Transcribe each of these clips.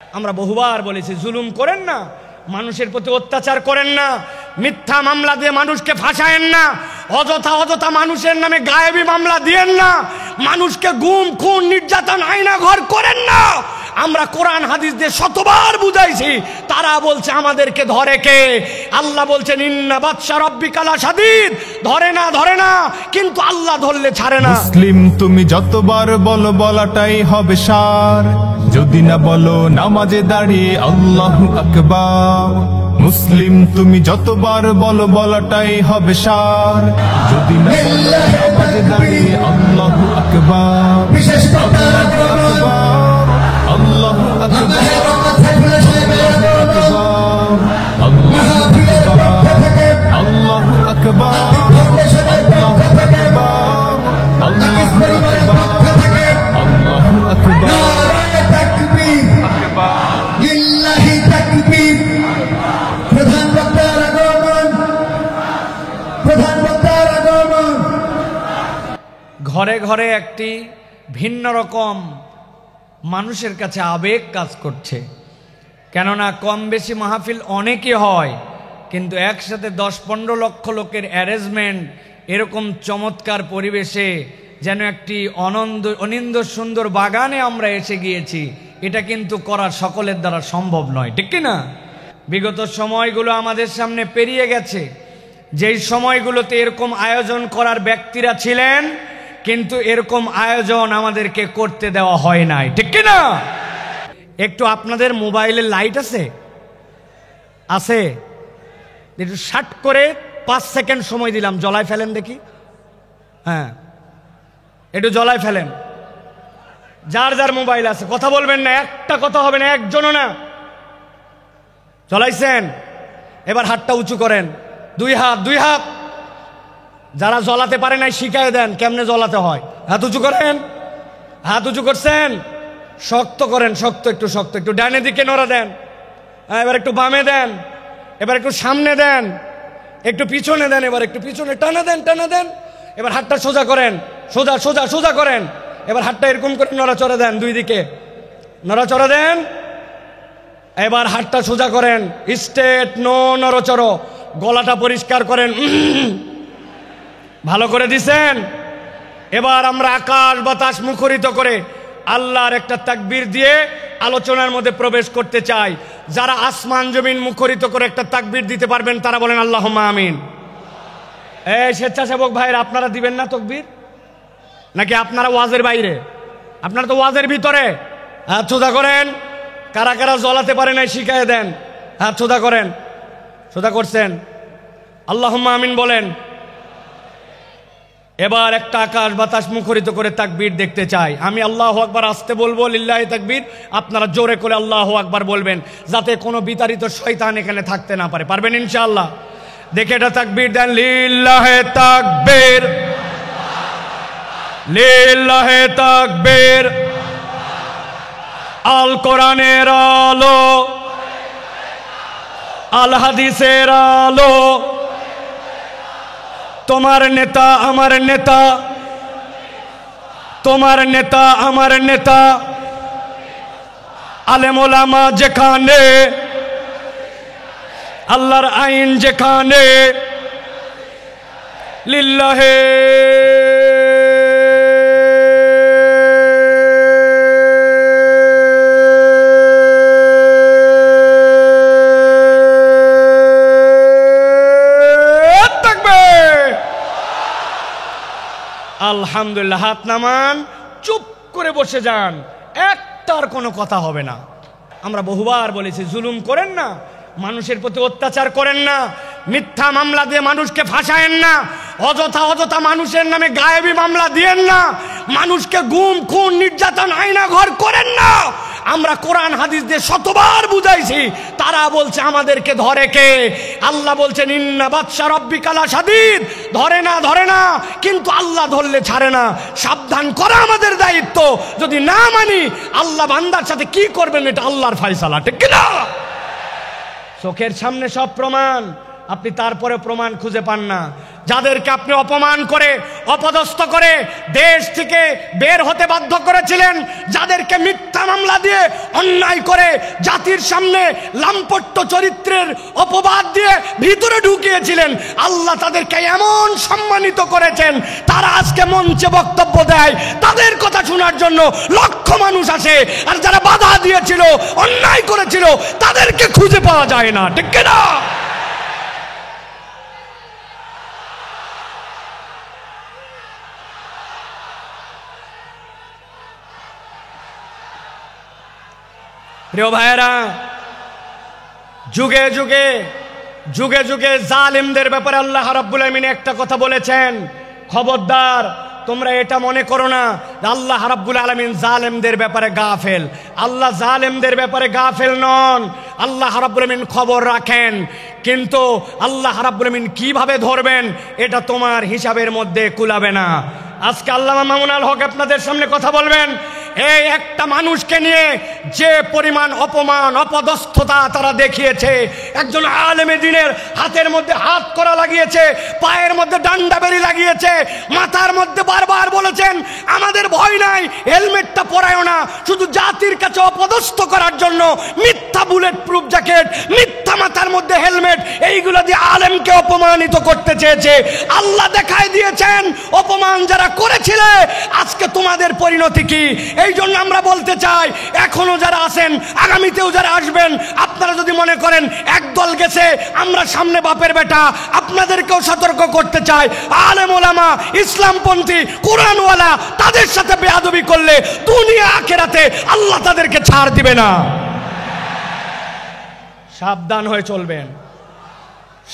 আমরা বহুবার বলেছি, জুলুম করেন না, মানুষের প্রতি অত্যাচার করেন না, মিথ্যা মামলা দিয়ে মানুষকে ফাঁসায়েন না, অযথা মানুষের নামে গায়েবী মামলা দিয়েন না, মানুষকে গুম খুন নির্যাতন আয়না ঘর করেন না। আমরা কোরআন হাদিস দিয়ে শতবার বুঝাইছি, তারা বলছে আমাদেরকে ধরে কে? আল্লাহ বলছেন ইন্না বাতশা রাব্বিকা লাশাদীদ, ধরে না, কিন্তু আল্লাহ ধরলে ছাড়ে না। মুসলিম তুমি যতবার বলো বলাটাই হবে সার, যদি না বলো নামাজে দাঁড়িয়ে আল্লাহু আকবার। মুসলিম তুমি যতবার বলো বলাটাই হবে সার, যদি না বলো নামাজে দাঁড়িয়ে আল্লাহু আকবার। বিশেষ করে আল্লাহু আকবার, আল্লাহু আকবার, আল্লাহু আকবার। লিল্লাহি তাকবীর। প্রধান বক্তার আগমন। ঘরে ঘরে একটি ভিন্ন রকম মানুষের কাছে আবেগ কাজ করছে। কেননা কম বেশি মাহফিল অনেকই হয়, কিন্তু একসাথে 10-15 লক্ষ লোকের অ্যারেঞ্জমেন্ট এরকম চমৎকার পরিবেশে যেন একটি অনিন্দ সুন্দর বাগানে আমরা এসে গিয়েছি, এটা কিন্তু করা সকলের দ্বারা সম্ভব নয়, ঠিক কি না? বিগত সময়গুলো আমাদের সামনে পেরিয়ে গেছে, যেই সময়গুলোতে এরকম আয়োজন করার ব্যক্তিরা ছিলেন, কিন্তু এরকম আয়োজন আমাদেরকে করতে দেওয়া হয় নাই, ঠিক কি না? একটু আপনাদের মোবাইলের লাইট আছে? একটু শার্ট করে 5 সেকেন্ড সময় দিলাম, জ্বলায় ফেলেন দেখি। হ্যাঁ, একটু জ্বলায় ফেলেন। যার যার মোবাইল আছে কথা বলবেন না, একটা কথা হবে না, একজনও না। জ্বলাইছেন? এবার হাতটা উঁচু করেন, 2 হাত। যারা জ্বলাতে পারে নাই শিখায় দেন কেমনে জ্বলাতে হয়। হাত উঁচু করেন, হাত উঁচু করছেন, শক্ত করেন, একটু শক্ত, একটু ডানে দিকে নড়া দেন, এবার একটু বামে দেন, এবার একটু সামনে দেন, একটু পিছনে দেন, এবার একটু পিছনে টানা দেন। এবার হাতটা সোজা করেন, সোজা করেন। এবার হাতটা এরকম করে নড়াচড়া দেন, 2 দিকে নড়াচড়া দেন। এবার হাতটা সোজা করেন, স্ট্রেট, নো নড়াচড়া। গলাটা পরিষ্কার করেন, ভালো করে দিছেন। এবার আমরা আকাশ বাতাস মুখরিত করে আল্লাহর একটা তাকবীর দিয়ে আলোচনার মধ্যে প্রবেশ করতে চাই। যারা আসমান জমিন মুখরিত করে একটা তাকবীর দিতে পারবেন তারা বলেন আল্লাহুম্মা আমিন। এই স্বেচ্ছাসেবক ভাইরা, আপনারা দিবেন না তাকবীর? নাকি আপনারা ওয়াজের বাইরে? আপনারা তো ওয়াজের ভিতরে। হাত সোজা করেন। কারা কারা জ্বলাতে পারে নাই শিখায় দেন। হাত সোজা করেন। সোজা করছেন? আল্লাহুম্মা আমিন বলেন। এবার একটা আকাশ বাতাস মুখরিত করে তাকবীর দেখতে চাই। আমি আল্লাহু আকবার আস্তে বলবো, লিল্লাহি তাকবীর, আপনারা জোরে করে আল্লাহু আকবার বলবেন, যাতে কোনো বিতাড়িত শয়তান এখানে থাকতে না পারে। পারবেন ইনশাআল্লাহ? দেখে এটা তাকবীর দেন, লিল্লাহি তাকবীর, লিল্লাহি তাকবীর। আল কোরআনের আলো, আল হাদিসের আলো, তোমার নেতা আমার নেতা, তোমার নেতা আমার নেতা, আলেম ওলামা যেখানে, আল্লাহর আইন যেখানে, লিল্লাহে আলহামদুলিল্লাহ। হাত নামান, চুপ করে বসে যান, একটার কোনো কথা হবে না। আমরা বহুবার বলেছি, জুলুম করেন না, মানুষের প্রতি অত্যাচার করেন না, মিথ্যা মামলা দিয়ে মানুষকে ফাঁসায়েন না, অযথা মানুষের নামে গায়েবী মামলা দিয়েন না, মানুষকে গুম খুন নির্যাতন আয়না ঘর করেন না। আমরা কোরআন হাদিস দিয়ে শতবার বুঝাইছি, তারা বলছে আমাদেরকে ধরে কে? আল্লাহ বলছেন ইন্না বাতশা রাব্বিকা লাশাদীদ, ধরে না, কিন্তু আল্লাহ ধরলে ছাড়ে না। সাবধান করা আমাদের দায়িত্ব। যদি না মানি, আল্লাহ বান্দার সাথে কি করবেন এটা আল্লাহর ফয়সালা, ঠিক কি না? চোখের সামনে সব প্রমাণ। আপনি তারপরে প্রমাণ খুঁজে পান না। যাদেরকে আপনি অপমান করে অপদস্থ করে দেশ থেকে বের হতে বাধ্য করেছিলেন, যাদেরকে মিথ্যা মামলা দিয়ে অন্যায় করে জাতির সামনে লাম্পট্য চরিত্রের অপবাদ দিয়ে ভিতরে ঢুকিয়েছিলেন, আল্লাহ তাদেরকে এমন সম্মানিত করেছেন, তারা আজকে মঞ্চে বক্তব্য দেয়, তাদের কথা শোনার জন্য লক্ষ মানুষ আসে। আর যারা বাধা দিয়েছিল, অন্যায় করেছিল, তাদেরকে খুঁজে পাওয়া যায় না। ঠিক না? প্রিয় ভাইয়েরা, যুগে যুগে যুগে যুগে জালিমদের ব্যাপারে আল্লাহ রাব্বুল আলামিন একটা কথা বলেছেন, খবরদার তোমরা এটা মনে করো না আল্লাহ রাব্বুল আলামিন জালেমদের ব্যাপারে গাফেল। আল্লাহ জালেমদের ব্যাপারে গাফেল নন। আল্লাহ রাব্বুল আলামিন খবর রাখেন, কিন্তু আল্লাহ রাব্বুল আলামিন কিভাবে ধরবেন এটা তোমার হিসাবের মধ্যে কুলাবে না। আজকে আল্লামা মামুন আল হক আপনাদের সামনে কথা বলবেন। এই একটা মানুষকে নিয়ে যে পরিমাণ অপমান অপদস্থতা তারা দেখিয়েছে, একজন আলেমে দ্বীনের হাতের মধ্যে হাত করা লাগিয়েছে, পায়ের মধ্যে ডান্ডা বেরি লাগিয়েছে, মাথার মধ্যে বারবার বলেছেন আমাদের ভয় নাই, হেলমেটটা পরায়ও না, শুধু জাতির কাছে অপদস্থ করার জন্য মিথ্যা বুলেট প্রুফ জ্যাকেট, মিথ্যা মাথার মধ্যে হেলমেট, এইগুলো দিয়ে আলেমকে অপমানিত করতে চেয়েছে। আল্লাহ দেখায় দিয়েছেন অপমান যারা করেছিলে আজকে তোমাদের পরিণতি কি। এই জন্য আমরা বলতে চাই, এখনো যারা আছেন, আগামীতেও যারা আসবেন, আপনারা যদি মনে করেন একদল গেছে আমরা সামনে বাপের বেটা, আপনাদেরকেও সতর্ক করতে চাই, আলেম ওলামা ইসলামপন্থী কোরআনওয়ালা তাদের সাথে বেয়াদবি করলে দুনিয়া আখিরাতে আল্লাহ তাদেরকে ছাড় দিবে না। সাবধান হয়ে চলবেন,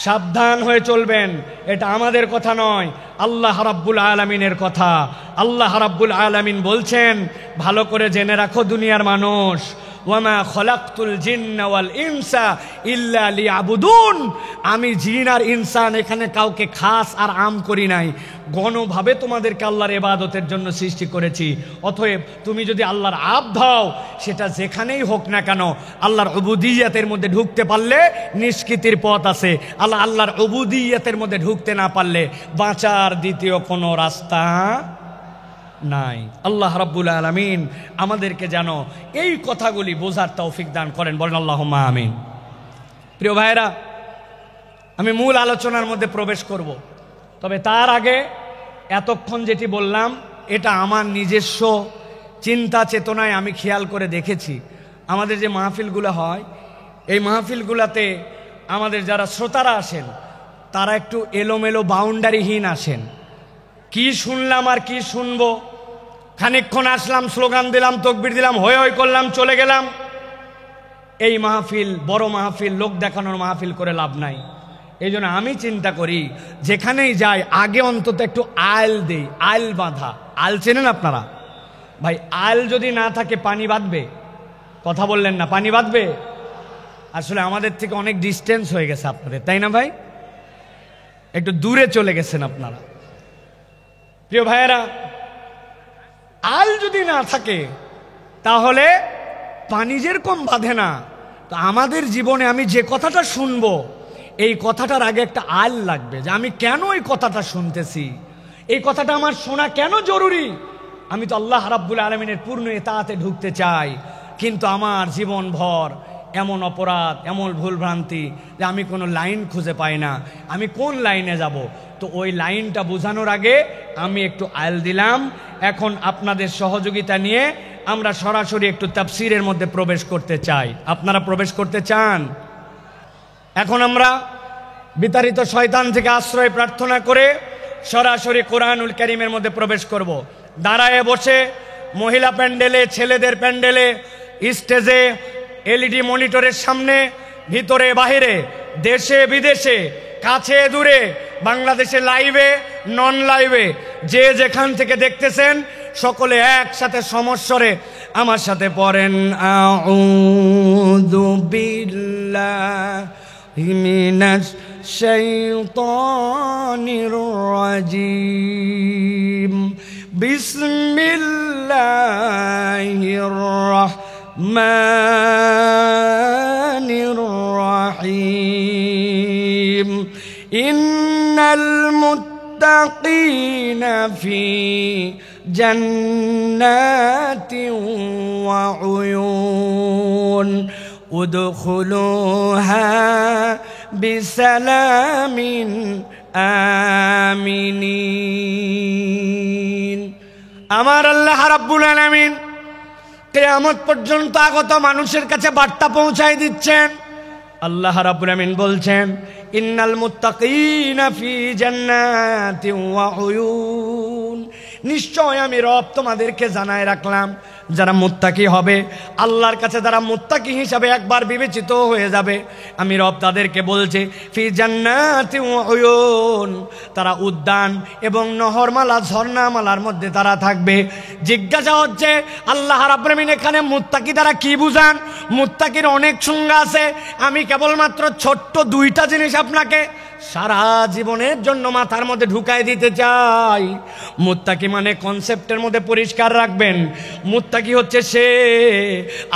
সাবধান হয়ে চলবেন। এটা আমাদের কথা নয়, আল্লাহ রাব্বুল আলামিনের কথা। আল্লাহ রাব্বুল আলামিন বলছেন, ভালো করে জেনে রাখো দুনিয়ার মানুষ, ওয়ামা খলাকতুল জিন্না ওয়াল ইনসা ইল্লা লিয়াবুদুন, আমি জিন আর ইনসান এখানে কাউকে খাস আর আম করি নাই, গণভাবে তোমাদেরকে আল্লাহর ইবাদতের জন্য সৃষ্টি করেছি। অতএব তুমি যদি আল্লাহর আবদ হও, সেটা যেখানেই হোক না কেন, আল্লাহর উবুদিয়্যাতের মধ্যে ঢুকতে পারলে নিষ্কৃতির পথ আছে। আল্লাহর উবুদিয়্যাতের মধ্যে ঢুকতে না পারলে বাঁচার দ্বিতীয় কোনো রাস্তা নাই। আল্লাহ রাব্বুল আলামিন আমাদেরকে যেন এই কথাগুলি বোঝার তৌফিক দান করেন, বলেন আল্লাহুম্মা আমিন। প্রিয় ভাইরা, আমি মূল আলোচনার মধ্যে প্রবেশ করব, তবে তার আগে এতক্ষণ যেটি বললাম এটা আমার নিজস্ব চিন্তা চেতনায় আমি খেয়াল করে দেখেছি। আমাদের যে মাহফিলগুলো হয়, এই মাহফিলগুলোতে আমাদের যারা শ্রোতারা আসেন তারা একটু এলোমেলো বাউন্ডারিহীন আসেন। কি শুনলাম আর কি শুনবো, খানিকক্ষণ আসলাম, স্লোগান দিলাম, তকবির দিলাম, হই হই করলাম, চলে গেলাম। এই মাহফিল বড় মাহফিল, লোক দেখানোর মাহফিল করে লাভ নাই। এই জন্য আমি চিন্তা করি যেখানেই যাই আগে অন্তত একটু আইল দেই, আইল বাঁধা। আইল চেনেন আপনারা? ভাই আইল যদি না থাকে পানি বাঁধবে? কথা বললেন না, পানি বাঁধবে? আসলে আমাদের থেকে অনেক ডিস্টেন্স হয়ে গেছে আপনাদের, তাই না ভাই? একটু দূরে চলে গেছেন আপনারা। প্রিয় ভাইয়েরা, আল যদি না থাকে তাহলে পানি যেরকম বাঁধে না, তো আমাদের জীবনে আমি যে কথাটা শুনবো এই কথাটার আগে একটা আল লাগবে, যে আমি কেন এই কথাটা শুনতেছি, এই কথাটা আমার শোনা কেন জরুরি। আমি তো আল্লাহ রাব্বুল আলামিনের পূর্ণ ইতাআতে ঢুকতে চাই, কিন্তু আমার জীবন ভর এমন অপরাধ, এমন ভুলভ্রান্তি যে আমি কোনো লাইন খুঁজে পাই না, আমি কোন লাইনে যাব। তো ওই লাইনটা বোঝানোর আগে আমি একটু আইল দিলাম। এখন আপনাদের সহযোগিতা নিয়ে আমরা সরাসরি একটু তাফসীরের মধ্যে প্রবেশ করতে চাই। আপনারা প্রবেশ করতে চান? এখন আমরা বিতাড়িত শয়তান থেকে আশ্রয় প্রার্থনা করে সরাসরি কোরআনুল কারীমের মধ্যে প্রবেশ করব। দাঁড়ায় বসে, মহিলা প্যান্ডেলে, ছেলেদের প্যান্ডেলে, স্টেজে, এলইডি মনিটরের সামনে, ভিতরে বাহিরে, দেশে বিদেশে, কাছে দূরে, বাংলাদেশে লাইভে, নন লাইভে, যে যেখান থেকে দেখতেছেন সকলে একসাথে সমস্বরে আমার সাথে পড়েন, আউযু বিল্লাহি মিনাশ শাইতানির রাজীম, বিসমিল্লাহির রাহমানির রাহিম। في جنات وعيون ادخلوها بسلام آمنين। আমার আল্লাহ রাব্বুল আলামিন কিয়ামত পর্যন্ত আগত মানুষের কাছে বার্তা পৌঁছায় দিচ্ছেন। আল্লাহ রাব্বুল আলামিন বলছেন, ইন্নাল মুত্তাকিনা ফি জান্নাতিন ওয়া উয়ুন, নিশ্চয় আমি রব তোমাদেরকে জানায় রাখলাম, যারা মুত্তাকি হবে, আল্লাহর কাছে যারা মুত্তাকি হিসাবে একবার বিবেচিত হয়ে যাবে, আমি রব তাদেরকে বলছি ফি জান্নাতিন ওয়া উয়ুন, তারা উদ্যান এবং নহরমালা ঝর্ণামালার মধ্যে তারা থাকবে। জিজ্ঞাসা হচ্ছে আল্লাহ রাব্বুল আলামিন এখানে মুত্তাকি দ্বারা কি বুঝান? মুত্তাকির অনেক সংজ্ঞা আছে, আমি কেবলমাত্র ছোট্ট দুইটা জিনিস আপনাকে সারা জীবনের জন্য মাথার মধ্যে ঢুকাই দিতে চাই। মুত্তাকি মানে কনসেপ্টের মধ্যে পরিষ্কার রাখবেন, মুত্তাকি হচ্ছে সে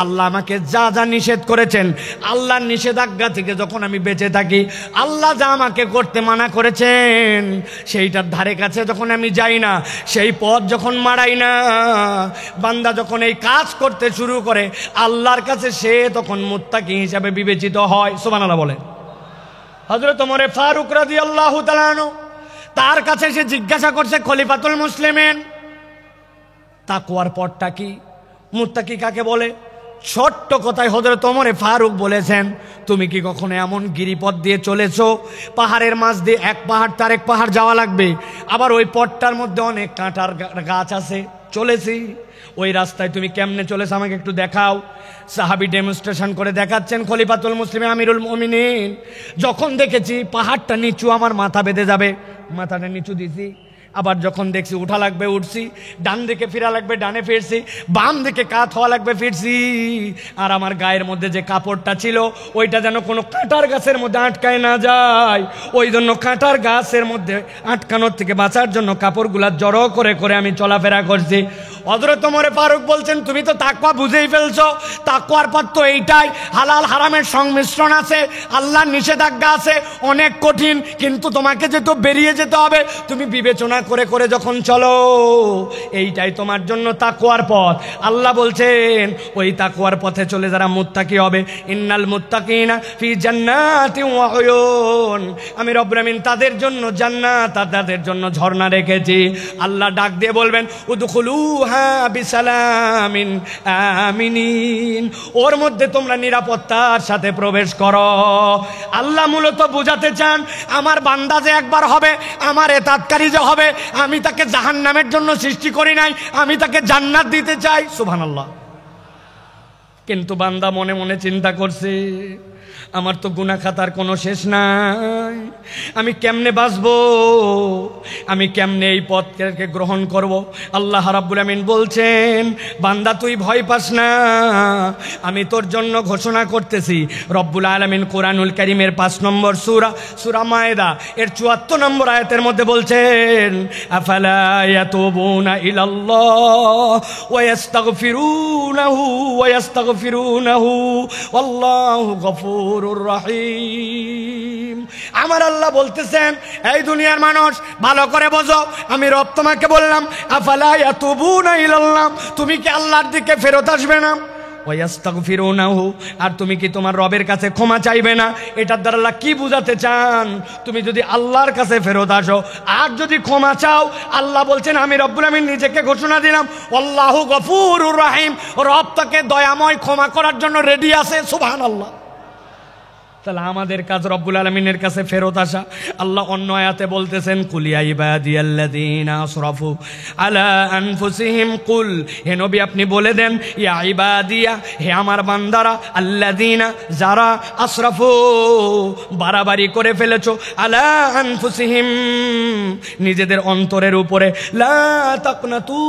আল্লাহ আমাকে যা যা নিষেধ করেছেন, আল্লাহর নিষেধাজ্ঞা থেকে যখন আমি বেঁচে থাকি, আল্লাহ যা আমাকে করতে মানা করেছেন সেইটার ধারে কাছে যখন আমি যাই না, সেই পথ যখন মারাই না, বান্দা যখন এই কাজ করতে শুরু করে, আল্লাহর কাছে সে তখন মুত্তাকি হিসাবে বিবেচিত হয়। সুবহানাল্লাহ বলে। হযরত ওমর ফারুক রাদিয়াল্লাহু তাআলা আনহু, তার কাছে সে জিজ্ঞাসা করছে খলিফাতুল মুসলিমিন, তাকওয়ার পথটা কি, মুত্তাকি কাকে বলে? ছোট্ট কথায় হযরত ওমর ফারুক বলেছেন, তুমি কি কখনো এমন গিরিপথ দিয়ে চলেছো, পাহাড়ের মাঝ দিয়ে এক পাহাড় তার এক পাহাড় যাওয়া লাগবে, আবার ওই পথটার মধ্যে অনেক কাঁটার গাছ আছে, চলেছি, ওই রাস্তায় তুমি কেমনে চলেছো আমাকে একটু দেখাও। সাহাবী ডেমনস্ট্রেশন করে দেখাচ্ছেন খলিফাতুল মুসলিমিন আমিরুল মুমিনিন, যখন দেখেছি পাহাড়টা নিচু, আমার মাথা বেঁধে যাবে, মাথাটা নিচু দিছি, আবার যখন দেখছি উঠা লাগবে উঠছি, ডান দিকে ফিরা লাগবে ডানে ফিরছি, বাম দিকে কাত হওয়া লাগবে ফিরছি, আর আমার গায়ের মধ্যে যে কাপড়টা ছিল ওইটা যেন কোনো কাঁটার গাছের মধ্যে আটকায় না যায়, ওই জন্য কাঁটার গাছের মধ্যে আটকানোর থেকে বাঁচার জন্য কাপড়গুলা জড়ো করে করে আমি চলাফেরা করছি। হযরত ওমর ফারুক বলছেন, তুমি তো তাকওয়া বুঝেই ফেলছো, তাকওয়ার পথ তো এইটাই, হালাল হারামের সংমিশ্রণ আছে, আল্লাহর নিষেধাজ্ঞা আছে, অনেক কঠিন, কিন্তু তোমাকে যেহেতু বেরিয়ে যেতে হবে, তুমি বিবেচনা করে করে যখন চলো, এইটাই তোমার জন্য তাকওয়ার পথ। আল্লাহ বলছেন ওই তাকওয়ার পথে চলে যারা মুত্তাকি হবে, ইন্নাল মুত্তাকিনা ফি জান্নাতিন ওয়া উয়ুন, আমি রব্বুল আমিন তাদের জন্য জান্নাত আর তাদের জন্য ঝর্ণা রেখেছি। আল্লাহ ডাক দিয়ে বলবেন, উদখুলুহা বিসালামিন আমিনিন, ওর মধ্যে তোমরা নিরাপত্তার সাথে প্রবেশ করো। আল্লাহ মূলত বোঝাতে চান, আমার বান্দা যে একবার হবে, আমার এতাতকারী যে হবে, আমি তাকে জাহান্নামের জন্য সৃষ্টি করি নাই, আমি তাকে জান্নাত দিতে চাই। সুবহানাল্লাহ। কিন্তু বান্দা মনে মনে চিন্তা করছে, আমার তো গুনাহ খাতার কোনো শেষ নাই, আমি কেমনে বাঁচবো, আমি কেমনে এই পথকে গ্রহণ করব? আল্লাহ রাব্বুল আমিন বলছেন, বান্দা তুই ভয় পাস না, আমি তোর জন্য ঘোষণা করতেছি। রব্বুল আলামিন কোরআনুল কারীমের 5 নম্বর সূরা, সূরা মায়েদা এর 74 নম্বর আয়াতের মধ্যে বলছেন, আফালা ইয়াতুবুনা ইলাল্লাহ ওয়া ইয়াস্তাগফিরুনাহু ওয়াল্লাহু গফুর রহিম। আমার আল্লাহ বলতেছেন, এই দুনিয়ার মানুষ ভালো করে বোঝো, আমি রব তোমাকে বললাম, আফালা ইয়াতুবুনা ইলাল্লাহ, তুমি কি আল্লাহর দিকে ফেরত আসবে না? ওয়াস্তাগফিরুনাহু, আর তুমি কি তোমার রবের কাছে ক্ষমা চাইবে না? এটার দ্বারা আল্লাহ কি বুঝাতে চান? তুমি যদি আল্লাহর কাছে ফেরত আসো আর যদি ক্ষমা চাও, আল্লাহ বলছেন আমি রব্বুল আমিন নিজেকে ঘোষণা দিলাম, আল্লাহু গফুরুর রহিম, রব তাকে দয়াময় ক্ষমা করার জন্য রেডি আছে। সুবহানাল্লাহ। তাহলে আমাদের কাজ রব্বুল আলামিনের কাছে ফেরত আসা। আল্লাহ অন্য আয়াতে বলতেছেন, কুল ইয়া ইবাদিয়াল্লাযীনা আসরাফু আলা আনফুসিহিম, কুল, হে নবী আপনি বলে দেন, ইয়া ইবাদিয়া, হে আমার বান্দারা, আল্লাযীনা, যারা, আসরাফু, বাড়াবাড়ি করে ফেলেছো, আলা আনফুসিহিম, নিজেদের অন্তরের উপরে, লা তাকনাতু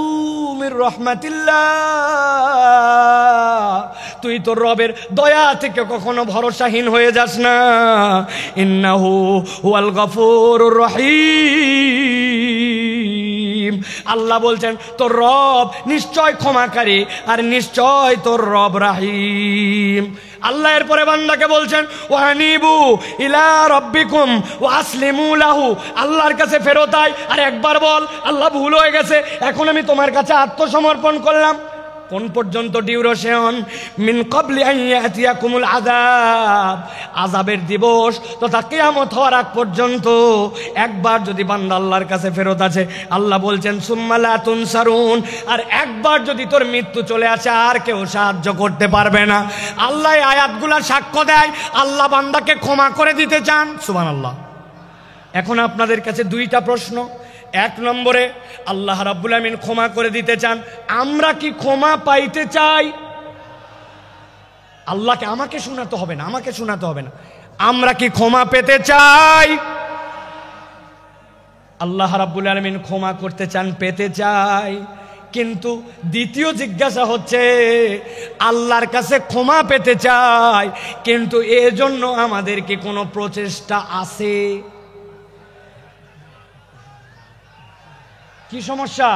মির রাহমাতিল্লাহ, তুই তোর রবের দয়া থেকে কখনো ভরসাহীন হয়ে যাস না, ইন্নাহু হুয়াল গফুরুর রহিম, আল্লাহ বলছেন তোর রব নিশ্চয় ক্ষমাকারী আর নিশ্চয় তোর রব রাহিম। আল্লাহ এরপরে বান্দাকে বলছেন ওয়ানিবু ইলা রাব্বিকুম ওয়াসলিমু লাহু, আল্লাহর কাছে ফেরত আয় আর একবার বল আল্লাহ ভুল হয়ে গেছে, এখন আমি তোমার কাছে আত্মসমর্পণ করলাম। কোন পর্যন্ত ডিউরেশন? মিন ক্বাবলি আন ইয়াতিয়াকুমুল আযাব, আযাবের দিবস তথা কিয়ামত হওয়ার আগ পর্যন্ত একবার যদি বান্দা আল্লাহর কাছে ফেরত আসে, আল্লাহ বলছেন সুম্মা লা তুনসারুন, আর একবার যদি তোর মৃত্যু চলে আসে আর কেউ সাহায্য করতে পারবে না। আল্লাহ এই আয়াতগুলা সাক্ষ্য দেয় আল্লাহ বান্দাকে ক্ষমা করে দিতে চান। সুবহানাল্লাহ। এখন আপনাদের কাছে দুইটা প্রশ্ন। এক নম্বরে আল্লাহ রাব্বুল আমিন ক্ষমা করে দিতে চান, আমরা কি ক্ষমা পাইতে চাই? আল্লাহকে আমাকে শোনাতে হবে না, আমাকে শোনাতে হবে না, আমরা কি ক্ষমা পেতে চাই? আল্লাহ রাব্বুল আমিন ক্ষমা করতে চান, পেতে চাই। কিন্তু দ্বিতীয় জিজ্ঞাসা হচ্ছে আল্লাহর কাছে ক্ষমা পেতে চাই, কিন্তু এজন্য আমাদের কি কোনো প্রচেষ্টা আছে? কি সমস্যা?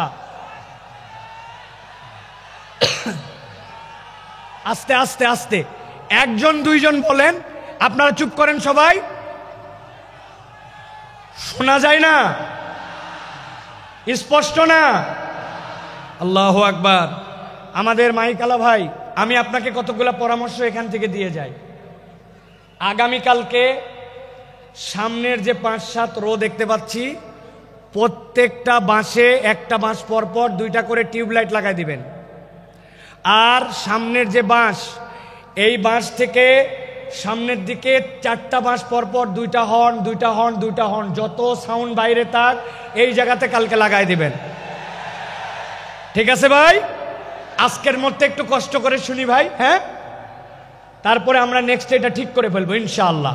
আস্তে আস্তে আস্তে, একজন দুইজন বলেন, আপনারা চুপ করেন সবাই, শোনা যায় না, স্পষ্ট না? আল্লাহু আকবার। আমাদের মাইকালা ভাই, আমি আপনাকে কতগুলো পরামর্শ এখান থেকে দিয়ে যাই। আগামীকালকে সামনের যে 5-7 রো দেখতে পাচ্ছি, প্রত্যেকটা বাঁশে একটা বাঁশ পরপর 2টা করে টিউবলাইট লাগাই দিবেন। আর সামনের যে বাঁশ, এই বাঁশ থেকে সামনের দিকে 4টা বাঁশ পরপর 2টা হর্ন 2টা হর্ন 2টা হর্ন, যত সাউন্ড বাইরে তাক এই জায়গাতে কালকে লাগাই দিবেন। ঠিক আছে ভাই? আজকের মধ্যে একটু কষ্ট করে শুনি ভাই, হ্যাঁ? তারপরে আমরা নেক্সট এটা ঠিক করে ফেলবো ইনশাআল্লাহ।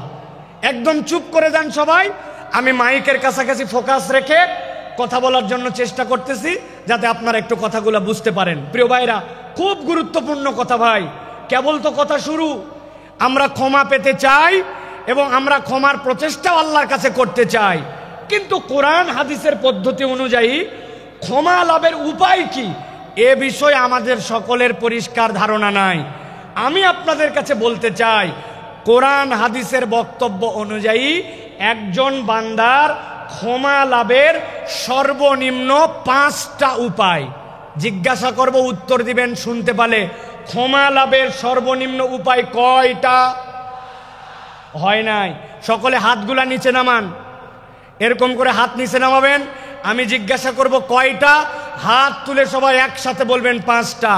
একদম চুপ করে যান সবাই, আমি মাইকের কাছাকাছি ফোকাস রেখে কথা বলার জন্য চেষ্টা করতেছি যাতে আপনারা একটু কথাগুলো বুঝতে পারেন। প্রিয় ভাইরা, খুব গুরুত্বপূর্ণ কথা ভাই, কেবল তো কথা শুরু। আমরা ক্ষমা পেতে চাই এবং আমরা ক্ষমার প্রচেষ্টাও আল্লাহর কাছে করতে চাই, কিন্তু কোরআন হাদিসের পদ্ধতি অনুযায়ী ক্ষমা লাভের উপায় কি এ বিষয়ে আমাদের সকলের পরিষ্কার ধারণা নাই। আমি আপনাদের কাছে বলতে চাই, কোরআন হাদিসের বক্তব্য অনুযায়ী একজন বান্দার ক্ষমা লাভের সর্বনিম্ন 5টা উপায়। জিজ্ঞাসা করব, উত্তর দিবেন শুনতে পালে। ক্ষমা লাভের সর্বনিম্ন উপায় কয়টা? হয় নাই? সকলে হাতগুলা নিচে নামান, এরকম করে হাত নিচে নামাবেন। আমি জিজ্ঞাসা করব কয়টা, হাত তুলে সবাই একসাথে বলবেন 5টা।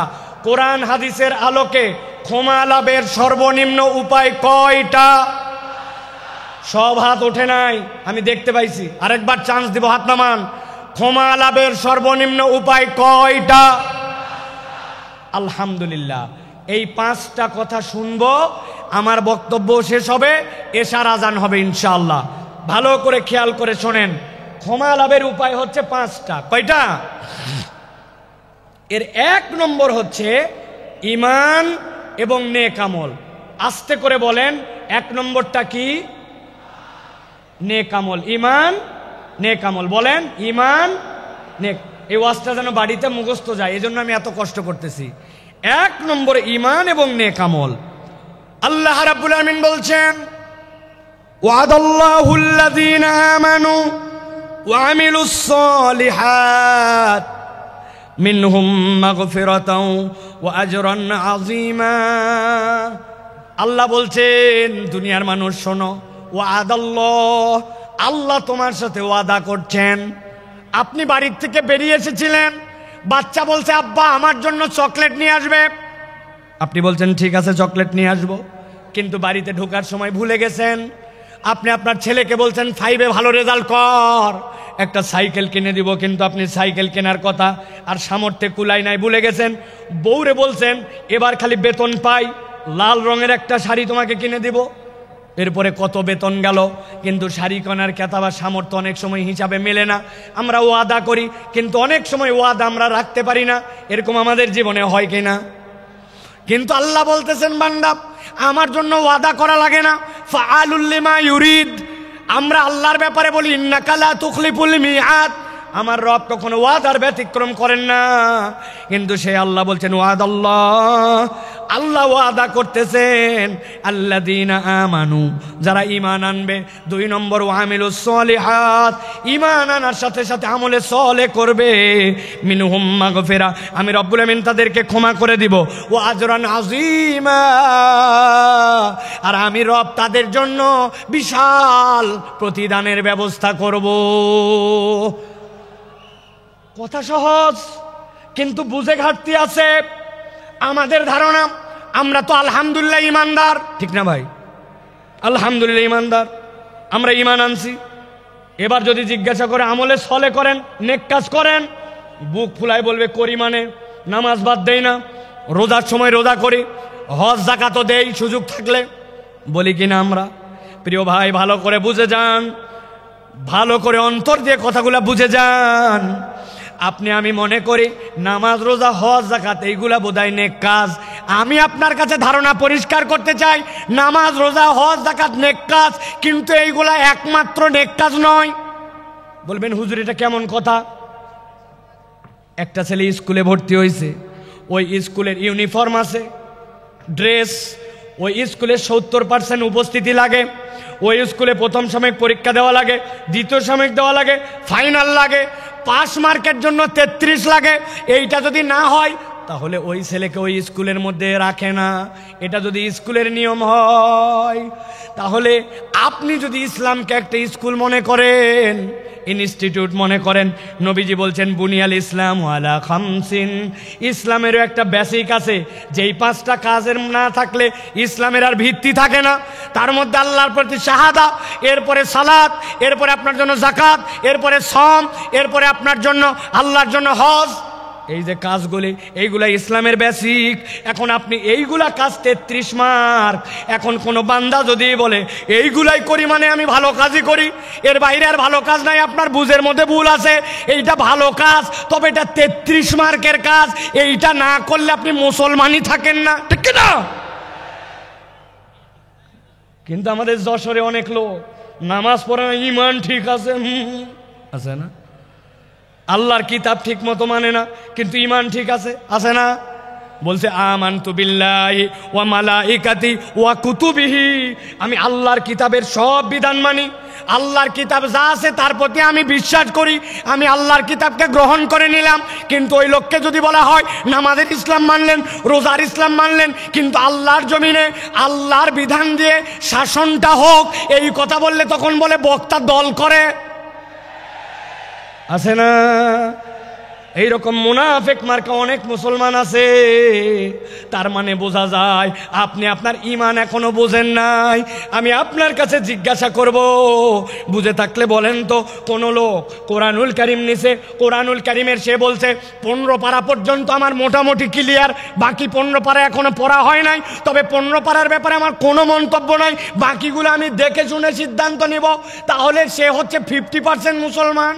কোরআন হাদিসের আলোকে ক্ষমা লাভের সর্বনিম্ন উপায় কয়টা? সব হাত ওঠে নাই, আমি দেখতে পাইছি। আরেকবার চান্স দিব, হাত নামান। ক্ষমা লাভের সর্বনিম্ন উপায় কয়টা? আলহামদুলিল্লাহ। এই 5টা কথা শুনবো, আমার বক্তব্য শেষ হবে, এশার আজান হবে ইনশাআল্লাহ। ভালো করে খেয়াল করে শোনেন। ক্ষমা লাভের উপায় হচ্ছে 5টা। কয়টা? এর 1 নম্বর হচ্ছে ঈমান এবং নেক আমল। আস্তে করে বলেন, 1 নম্বরটা কি? নেক আমল। ঈমান, নেক আমল। বলেন, ঈমান, নেক। এই ওয়াজটা যেন বাড়িতে মুখস্থ যায়, এজন্য আমি এত কষ্ট করতেছি। 1 নম্বর ঈমান এবং নেক আমল। আল্লাহ রাব্বুল আমিন বলছেন, ওয়াদাল্লাহুল্লাযীনা আমানু ওয়া আমিলুস সালিহাত মিনহুম মাগফিরাতাও ওয়া আজরান আযীমা। আল্লাহ বলছেন, দুনিয়ার মানুষ শোনো, ওয়াদাল্লাহ, আল্লাহ তোমার সাথে ওয়াদা করছেন। আপনি বাড়ির থেকে বেরিয়ে এসেছিলেন, বাচ্চা বলছে আব্বা আমার জন্য চকলেট নিয়ে আসবে। আপনি বলছেন ঠিক আছে চকলেট নিয়ে আসবো, কিন্তু বাড়িতে ঢোকার সময় ভুলে গেছেন। আপনি আপনার ছেলেকে বলছেন 5-এ ভালো রেজাল্ট কর, একটা সাইকেল কিনে দিব, কিন্তু আপনি সাইকেল কেনার কথা আর সামর্থ্যে কুলাই নাই, ভুলে গেছেন। বউরে বলছেন এবার খালি বেতন পাই লাল রঙের একটা শাড়ি তোমাকে কিনে দিব। এরপরে কত বেতন গেল, কিন্তু শাড়ি কেনার ক্রেতা বা সামর্থ্য অনেক সময় হিসাবে মেলে না। আমরা ওয়াদা করি, কিন্তু অনেক সময় ওয়াদা আমরা রাখতে পারি না। এরকম আমাদের জীবনে হয় কিনা? কিন্তু আল্লাহ বলতেছেন, বান্দা আমার জন্য ওয়াদা করা লাগে না, ফাআলুল লিমা ইউরিদ। আমরা আল্লাহর ব্যাপারে বলি ইন্নাকা লা তুখলিফুল মিআদ, আমার রব কখনো ওয়াদার ব্যতিক্রম করেন না। কিন্তু সেই আল্লাহ বলছেন ওয়াদাল্লাহ, আল্লাহ ওয়াদা করতেছেন আল্লাযীনা আমানু, যারা ঈমান আনবে। 2 নম্বর ওয়ামিলুস সলিহাত, ঈমান আনার সাথে সাথে আমলে সলেহ করবে। মিনহুম মাগফিরা, আমি রব্বুল আমিন তাদেরকে ক্ষমা করে দিব। ওয়া আজরান আযীমা, আর আমি রব তাদের জন্য বিশাল প্রতিদানের ব্যবস্থা করব। কথা সহজ, কিন্তু বুঝে ঘাটতি আছে। আমাদের ধারণা আমরা তো আলহামদুলিল্লাহ ইমানদার, ঠিক না ভাই? আলহামদুলিল্লাহ ইমানদার, আমরা ইমান আনছি। এবার যদি জিজ্ঞাসা করে আমলে সলে করেন, নেক কাজ করেন, বুক ফুলায় বলবে করি, মানে নামাজ বাদ দেই না, রোজার সময় রোজা করি, হজ যাকাতও দেই সুযোগ থাকলে, বলি কিনা আমরা? প্রিয় ভাই, ভালো করে বুঝে যান, ভালো করে অন্তর দিয়ে কথাগুলা বুঝে যান। আপনি আমি মনে করি নামাজ রোজা হজ যাকাত এইগুলা বোধহয় নেক কাজ। আমি আপনার কাছে ধারণা পরিষ্কার করতে চাই, নামাজ রোজা হজ যাকাত নেক কাজ, কিন্তু এইগুলা একমাত্র নেক কাজ নয়। বলবেন হুজুর এটা কেমন কথা? একটা ছেলে স্কুলে ভর্তি হয়েছে, ওই স্কুলের ইউনিফর্ম আছে, ড্রেস, ওই স্কুলে 70% উপস্থিতি লাগে, ওই স্কুলে প্রথম সাময়িক পরীক্ষা দেওয়া লাগে, দ্বিতীয় সাময়িক দেওয়া লাগে, ফাইনাল লাগে, পাস মার্কের জন্য 33 লাগে। এইটা যদি না হয় তাহলে ওই ছেলেকে ওই স্কুলের মধ্যে রাখে না। এটা যদি স্কুলের নিয়ম হয়, তাহলে আপনি যদি ইসলামকে একটা স্কুল মনে করেন, ইনস্টিটিউট মনে করেন, নবীজি বলছেন বুনিয়াল ইসলাম আলা খামসিন, ইসলামেরও একটা বেসিক আছে, যেই 5টা কাজের না থাকলে ইসলামের আর ভিত্তি থাকে না। তার মধ্যে আল্লাহর প্রতি শাহাদা, এরপরে সালাত, এরপরে আপনার জন্য যাকাত, এরপরে সম, এরপরে আপনার জন্য আল্লাহর জন্য হজ। এই যে কাজগুলি, এইগুলা ইসলামের বেসিক। এখন আপনি এইগুলা কাজ 33 মার্ক। এখন কোনো বান্দা যদি বলে এইগুলাই করি মানে আমি ভালো কাজই করি, এর বাইরে আর ভালো কাজ নাই, আপনার বুঝের মধ্যে ভুল আছে। এইটা ভালো কাজ, তবে এটা 33 মার্কের কাজ। এইটা না করলে আপনি মুসলমানই থাকেন না, ঠিক না? কিন্তু আমাদের যশোরে অনেক লোক নামাজ পড়ে না, ইমান ঠিক আছে, আছে না? আল্লাহর কিতাব ঠিক মতো মানে না, কিন্তু ইমান ঠিক আছে, আছে না? বলছে আমানতু বিল্লাহি ওয়া মালাইকাতি ওয়া কুতুবিহি, আমি আল্লাহর কিতাবের সব বিধান মানি, আল্লাহর কিতাব যা আছে তার প্রতি আমি বিশ্বাস করি, আমি আল্লাহর কিতাবকে গ্রহণ করে নিলাম। কিন্তু ওই লোককে যদি বলা হয় নামাজের ইসলাম মানলেন, রোজার ইসলাম মানলেন, কিন্তু আল্লাহর জমিনে আল্লাহর বিধান দিয়ে শাসনটা হোক, এই কথা বললে তখন বলে বক্তা দল করে, আছে না? এইরকম মুনাফিক মার্কা অনেক মুসলমান আছে। তার মানে বোঝা যায় আপনি আপনার ঈমান এখনো বোঝেন নাই। আমি আপনার কাছে জিজ্ঞাসা করব, বুঝে থাকলে বলেন তো, কোন লোক কোরআনুল কারীম নিছে, কোরআনুল কারীমের সে বলছে 15 পারা পর্যন্ত আমার মোটামুটি ক্লিয়ার, বাকি 15 পারা এখনো পড়া হয় নাই, তবে 15 পারার ব্যাপারে আমার কোনো মন্তব্য নাই, বাকিগুলো আমি দেখে শুনে সিদ্ধান্ত নিব, তাহলে সে হচ্ছে 50% মুসলমান।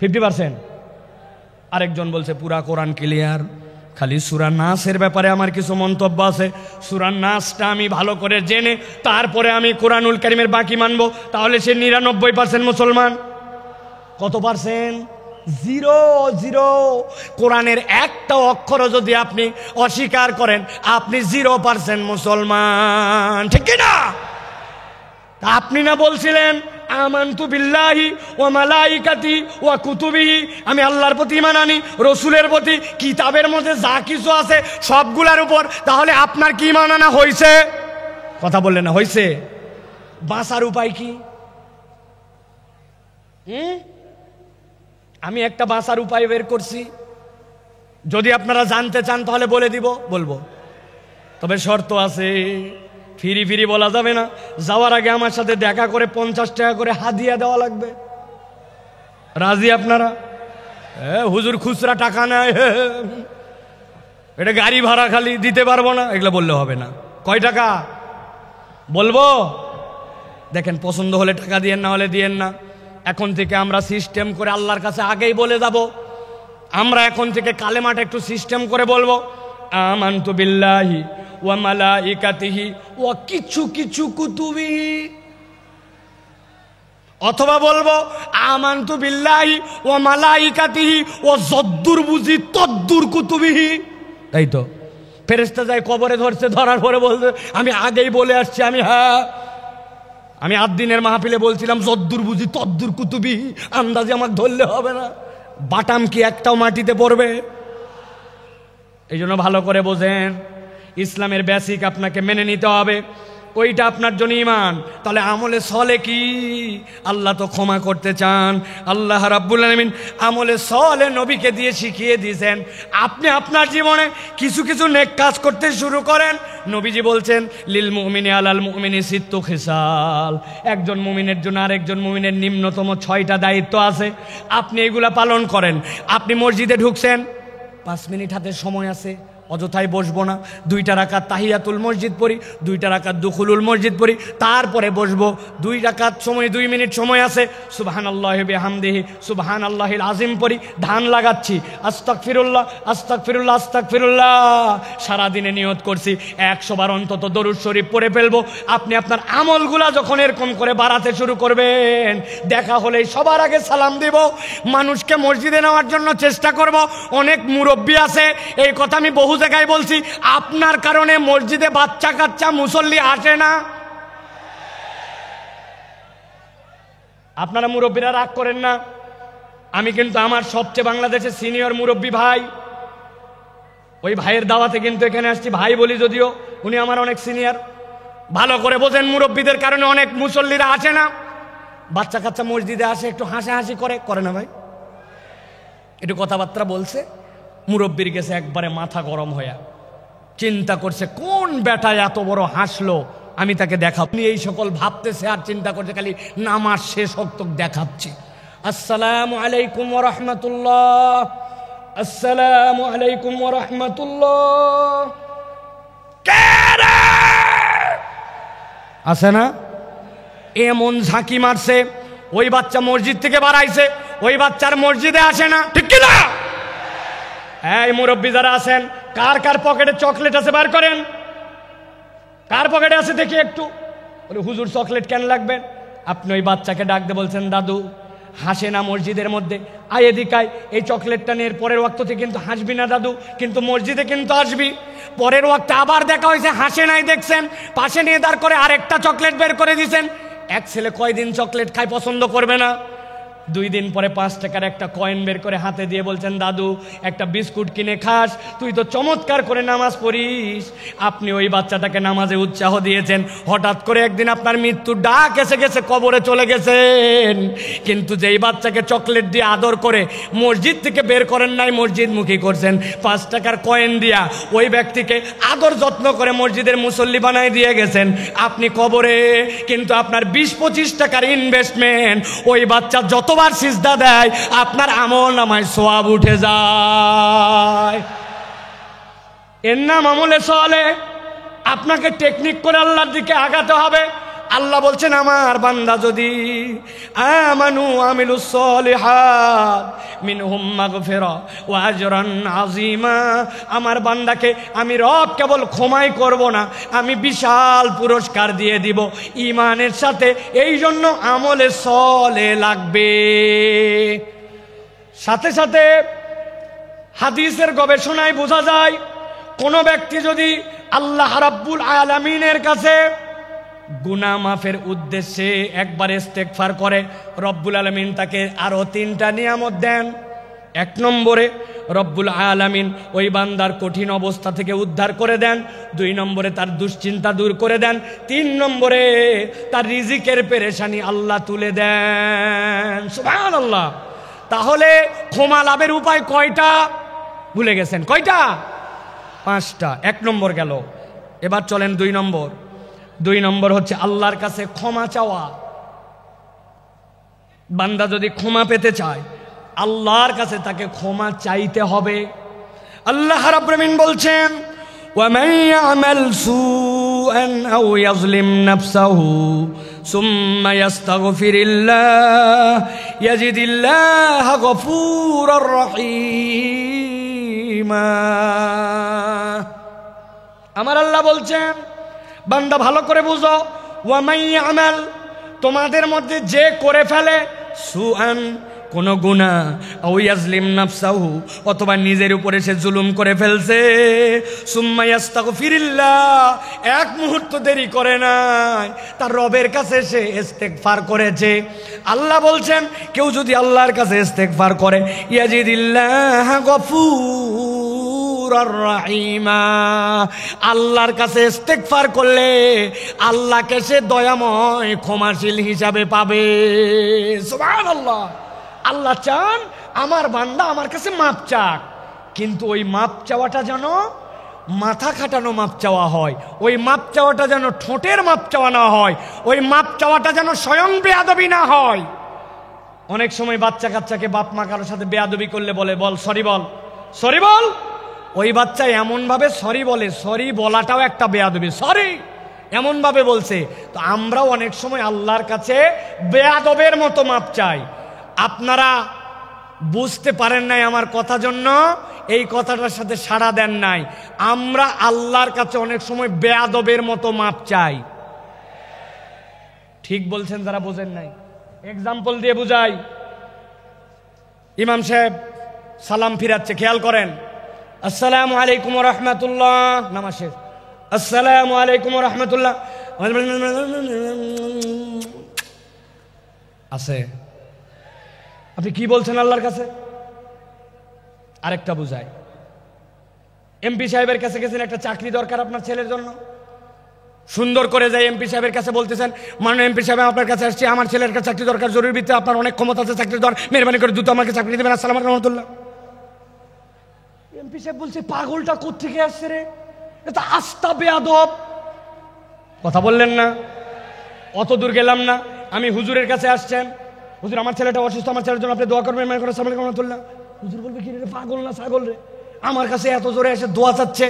50%। আরেকজন বলছে পুরা কোরআন ক্লিয়ার, খালি সূরা নাসের ব্যাপারে আমার কিছু মন্তব্য আছে, সূরা নাসটা আমি ভালো করে জেনে তারপরে আমি কোরআনুল কারীমের বাকি মানবো, তাহলে সে 99% মুসলমান। কত পার্সেন্ট? 0 কোরআনের একটা অক্ষরও যদি আপনি অস্বীকার করেন, আপনি 0% মুসলমান, ঠিক না? আপনি না বলছিলেন আমানতু বিল্লাহি ওয়া মালাইকাতি ওয়া কুতুবিহি, আমি আল্লাহর প্রতি ঈমান আনি, রসুলের প্রতি, কিতাবের মধ্যে যা কিছু আছে সবগুলার উপর, তাহলে আপনার কি ঈমান আনা হয়েছে? কথা বললেন না, হয়েছে? বাঁচার উপায় কি? আমি একটা বাঁচার উপায় বের করছি, যদি আপনারা জানতে চান তাহলে বলে দিব, বলবো, তবে শর্ত আছে। ফিরি ফিরি বলা যাবে না, যাওয়ার আগে আমার সাথে দেখা করে 50 টাকা করে হাদিয়া দেওয়া লাগবে। রাজি আপনারা? হুজুর খুচরা টাকা নেয়, এটা গাড়ি ভাড়া খালি দিতে পারবো না, এগুলো বললে হবে না। কয় টাকা বলবো? দেখেন, পছন্দ হলে টাকা দিয়েন, না হলে দিয়েন না। এখন থেকে আমরা সিস্টেম করে আল্লাহর কাছে আগেই বলে যাব, আমরা এখন থেকে কালেমাটা একটু সিস্টেম করে বলবো, আমানতু বিল্লাহি ওয়া মালাইকাতিহি ওয়া কিছু কিছু কুতুবিহি অথবা বলবো আমানতু বিল্লাহি ওয়া মালাইকাতিহি ওয়া যদ্দুর বুঝি তদ্দুর কুতুবিহি। তাই তো ফেরেশতা যায় কবরে ধরছে, ধরার পরে বলছে আমি আগেই বলে আসছি আমি 8 দিনের মাহফিলে বলছিলাম যদ্দুর বুঝি তদ্দুর কুতুবিহি, আন্দাজে আমাকে ধরলে হবে না। বাটাম কি একটাও মাটিতে পড়বে? এই জন্য ভালো করে বোঝেন, ইসলামের বেসিক আপনাকে মেনে নিতে হবে, ওইটা আপনার জন্য ঈমান। তাহলে আমলে সলে কি? আল্লাহ তো ক্ষমা করতে চান। আল্লাহ রাব্বুল আলামিন আমলে সলে নবীকে দিয়ে শিখিয়ে দিয়েছেন। আপনি আপনার জীবনে কিছু কিছু নেক কাজ করতে শুরু করেন। নবীজি বলছেন লিল মুমিনি আলাল মুমিনি সিত্তু খিসাল, একজন মুমিনের জন্য আরেকজন মুমিনের নিম্নতম 6টা দায়িত্ব আছে, আপনি এগুলা পালন করেন। আপনি মসজিদে ঢুকছেন, 5 মিনিট হাতে সময় আছে, অযথায় বসবো না, 2টা রাকাত তাহিয়াতুল মসজিদ পড়ি, 2টা রাকাত দুখুলুল মসজিদ পড়ি, তারপরে বসবো। 2 রাকাত সময় 2 মিনিট সময় আছে, সুবহানাল্লাহি বিহামদিহি সুবহানাল্লাহিল আযীম পড়ি, ধান লাগাচ্ছি, আস্তাগফিরুল্লাহ আস্তাগফিরুল্লাহ আস্তাগফিরুল্লাহ। সারাদিনে নিয়ত করছি 100 বার অন্তত দরুদ শরীফ পড়ে ফেলবো। আপনি আপনার আমলগুলা যখন এরকম করে বাড়াতে শুরু করবেন, দেখা হলেই সবার আগে সালাম দিব, মানুষকে মসজিদে নেওয়ার জন্য চেষ্টা করব। অনেক মুরব্বী আছে, এই কথা আমি বহু জায়গায় বলছি, আপনার কারণে মসজিদে বাচ্চা কাচ্চা মুসল্লি আসে না। আপনারা মুরব্বীরা রাগ করেন না, আমি কিন্তু আমার সবচেয়ে বাংলাদেশের সিনিয়র মুরব্বী ভাই, ওই ভাইয়ের দাওয়াতে কিন্তু এখানে আসছি, ভাই বলি যদিও উনি আমার অনেক সিনিয়র। ভালো করে বোঝেন, মুরব্বীদের কারণে অনেক মুসল্লিরা আসে না। বাচ্চা কাচ্চা মসজিদে আসে, একটু হাসাহাসি করে না ভাই, একটু কথাবার্তা বলছে, মুরব্বীর গেছে একবারে মাথা গরম হয়ে চিন্তা করছে কোন বেটায় এত বড় হাসলো, আমি তাকে দেখাবো। এই সকল ভাবতেছে আর চিন্তা করছে, খালি নামাজ শেষ হোক দেখাচ্ছি। আসসালামু আলাইকুম ওয়া রাহমাতুল্লাহ, আসসালামু আলাইকুম ওয়া রাহমাতুল্লাহ। আছে না এমন ঝাঁকি মারছে, ওই বাচ্চা মসজিদ থেকে বাড়াইছে, ওই বাচ্চার মসজিদে আসে না, ঠিক কিনা? এই মুরব্বী যারা আছেন, কার কার পকেটে চকলেট আছে বার করেন, কার পকেটে আছে দেখি একটু। বলে হুজুর চকলেট কেন লাগবে? আপনি ওই বাচ্চাকে ডাক দিয়ে বলছেন দাদু হাসে না মসজিদের মধ্যে, আয় এদিকায়, এই চকলেটটা নিয়ে পরের ওয়াক্ততে কিন্তু হাসবি না দাদু, কিন্তু মসজিদে কিন্তু আসবি। পরের ওয়াক্তে আবার দেখা হয়েছে, হাসে নাই, দেখছেন, পাশে নিয়ে দাঁড় করে আরেকটা চকলেট বের করে দিয়েছেন। এক ছেলে কয়দিন চকলেট খায় পছন্দ করবে না? 2 দিন পরে 5 টাকার একটা কয়েন বের করে হাতে দিয়ে বলছেন দাদু একটা বিস্কুট কিনে খাস, তুই তো চমৎকার করে নামাজ পড়িস। আপনি ওই বাচ্চাটাকে নামাজে উৎসাহ দিয়েছেন, হঠাৎ করে একদিন আপনার মৃত্যুর ডাক এসে গেছে, কবরে চলে গেছেন। কিন্তু যেই বাচ্চাকে চকলেট দিয়ে আদর করে মসজিদ থেকে বের করেন নাই, মসজিদমুখী করছেন, 5 টাকার কয়েন দিয়া ওই ব্যক্তিকে আদর যত্ন করে মসজিদের মুসল্লি বানাই দিয়ে গেছেন আপনি কবরে। কিন্তু আপনার 20-25 টাকার ইনভেস্টমেন্ট, ওই বাচ্চা যতবার সিজদা দেয় আপনার আমল নামায় সওয়াব উঠে যায়। এর নাম আমলে সলে। আপনাকে টেকনিক করে আল্লাহর দিকে আগাতে হবে। আল্লাহ বলছেন আমার বান্দা যদি আমানু আমিলুস সলিহাত মিনহুম মাগফিরা ওয়া আজরান আযীমা, আমার বান্দাকে আমি রব কেবল ক্ষমাই করব না, আমি বিশাল পুরস্কার দিয়ে দিব ঈমানের সাথে। এই জন্য আমলে সলে লাগবে। সাথে সাথে হাদিসের গবেষণায় বোঝা যায়, কোন ব্যক্তি যদি আল্লাহ রাব্বুল আলামিনের কাছে গুনাহ মাফের উদ্দেশ্যে একবার ইস্তেগফার করে, রব্বুল আলামিন তাকে আরো 3টা নিয়ামত দেন। 1 নম্বরে রব্বুল আলামিন ওই বান্দার কঠিন অবস্থা থেকে উদ্ধার করে দেন। 2 নম্বরে তার দুশ্চিন্তা দূর করে দেন। 3 নম্বরে তার রিজিকের পেরেশানি আল্লাহ তুলে দেন। সুবহানাল্লাহ। তাহলে ক্ষমা লাভের উপায় কয়টা ভুলে গেছেন? কয়টা? 5টা। 1 নম্বর গেল, এবার চলেন 2 নম্বর। 2 নম্বর হচ্ছে আল্লাহর কাছে ক্ষমা চাওয়া। বান্দা যদি ক্ষমা পেতে চায়, আল্লাহর কাছে তাকে ক্ষমা চাইতে হবে। আল্লাহ রাব্বুল আলামিন বলছেন وَمَن يَعْمَلْ سُوءًا أَوْ يَظْلِمْ نَفْسَهُ ثُمَّ يَسْتَغْفِرِ اللَّهَ يَجِدِ اللَّهَ غَفُورًا رَحِيمًا। আমার আল্লাহ বলছেন বান্দা ভালো করে বুঝো, ওয়ামাই আমাল, তোমাদের মধ্যে যে করে ফেলে সুআন কোন গুনাহ আও ইয়াজলিম নাফসাহু অথবা নিজের উপরে সে জুলুম করে ফেলছে সুম্মা ইস্তাগফিরিল্লাহ এক মুহূর্ত দেরি করে নাই তার রবের কাছে সে ইস্তেগফার করেছে আল্লাহ বলছেন কেউ যদি আল্লাহর কাছে ইস্তেগফার করে ইয়াজিদিল্লাহ গফুরার রহিমা আল্লাহর কাছে ইস্তেগফার করলে আল্লাহকে সে দয়াময় ক্ষমাশীল হিসাবে পাবে সুবহানাল্লাহ আল্লাহ চান আমার বান্দা আমার কাছে মাপ চাক কিন্তু ওই মাপ চাওয়াটা যেন মাথা খাটানো মাপ চাওয়া হয় ওই মাপ চাওয়াটা যেন ঠোঁটের মাপ চাওয়া না হয় ওই মাপ চাওয়াটা যেন স্বয়ং বেয়াদবি না হয় অনেক সময় বাচ্চা কাচ্চাকে বাপ মা কারোর সাথে বেয়াদবি করলে বলে বল সরি বল সরি বল ওই বাচ্চা এমন ভাবে সরি বলে সরি বলাটাও একটা বেয়াদবি সরি এমন ভাবে বলছে তো আমরাও অনেক সময় আল্লাহর কাছে বেয়াদবের মতো মাপ চাই আপনারা বুঝতে পারেন নাই আমার কথা জন্য এই কথাটার সাথে সাড়া দেন নাই আমরা আল্লাহর কাছে অনেক সময় বেয়াদবের মতো মাপ চাই ঠিক বলছেন যারা বোঝেন নাই এক্সাম্পল দিয়ে বুঝাই ইমাম সাহেব সালাম ফিরাচ্ছে খেয়াল করেন আসসালামু আলাইকুম ওয়া রাহমাতুল্লাহ নামাজ শেষ আসসালামু আলাইকুম ওয়া রাহমাতুল্লাহ আছে আপনি কি বলছেন আল্লাহর কাছে আরেকটা বুঝাই এমপি সাহেবের কাছে গেছেন একটা চাকরি দরকার আপনার ছেলের জন্য সুন্দর করে যাই এমপি সাহেবের কাছে বলতেছেন মাননীয় এমপি সাহেব আপনার কাছে আসছি আমার ছেলের কাছে চাকরি দরকার জরুরি ভিত্তিতে আপনার অনেক ক্ষমতা আছে চাকরি দরকার মেহরবানি করে দ্রুত আমাকে চাকরি দেবেন আসসালামু আলাইকুম রাহমাতুল্লাহ এমপি সাহেব বলছে পাগলটা কোত্থেকে আসছে রে এটা আস্তা বেয়াদব কথা বললেন না অত দূর গেলাম না আমি হুজুরের কাছে আসছেন হুজুর আমার ছেলেটা অসুস্থ আমার ছেলের জন্য আপনি দোয়া করবেন মেহরবানি করে আসসালামু আলাইকুম রাহমাতুল্লাহ হুজুর বলবে কি রে পাগল না ছাগল রে আমার কাছে এত জোরে এসে দোয়া চাচ্ছে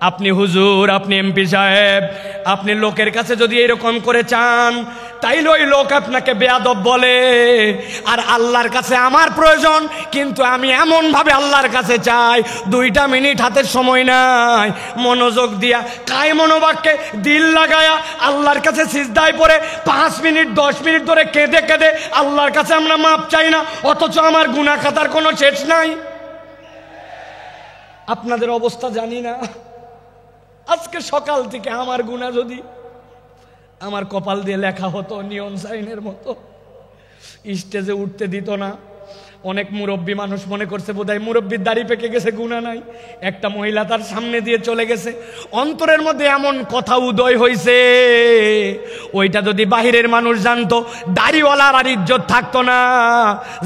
আপনি হুজুর আপনি এমপি সাহেব আপনি লোকের কাছে যদি এরকম করে চান তাইলে ওই লোক আপনাকে বেয়াদব বলে আর আল্লাহর কাছে আমার প্রয়োজন কিন্তু আমি এমন ভাবে আল্লাহর কাছে চাই 2টা মিনিট হাতের সময় নাই মনোযোগ দিয়া কায় মনোবাক্যে দিল লাগায়া আল্লাহর কাছে সিজদায় পড়ে 5 মিনিট 10 মিনিট ধরে কেঁদে কেঁদে আল্লাহর কাছে আমরা মাপ চাই না অথচ আমার গুনাহ খাতার কোনো শেষ নাই আপনাদের অবস্থা জানি না আজকে সকাল থেকে আমার গুনাহ যদি আমার কপাল দিয়ে লেখা হতো নিয়ন সাইনের মতো স্টেজে উঠতে দিত না অনেক মুরব্বী মানুষ মনে করছে বোধহয় মুরব্বীর দাড়ি পেকে গেছে গুনাহ নাই একটা মহিলা তার সামনে দিয়ে চলে গেছে অন্তরের মধ্যে এমন কথা উদয় হইছে ওইটা যদি বাহিরের মানুষ জানতো দাড়িওয়ালার আর ইজ্জত থাকতো না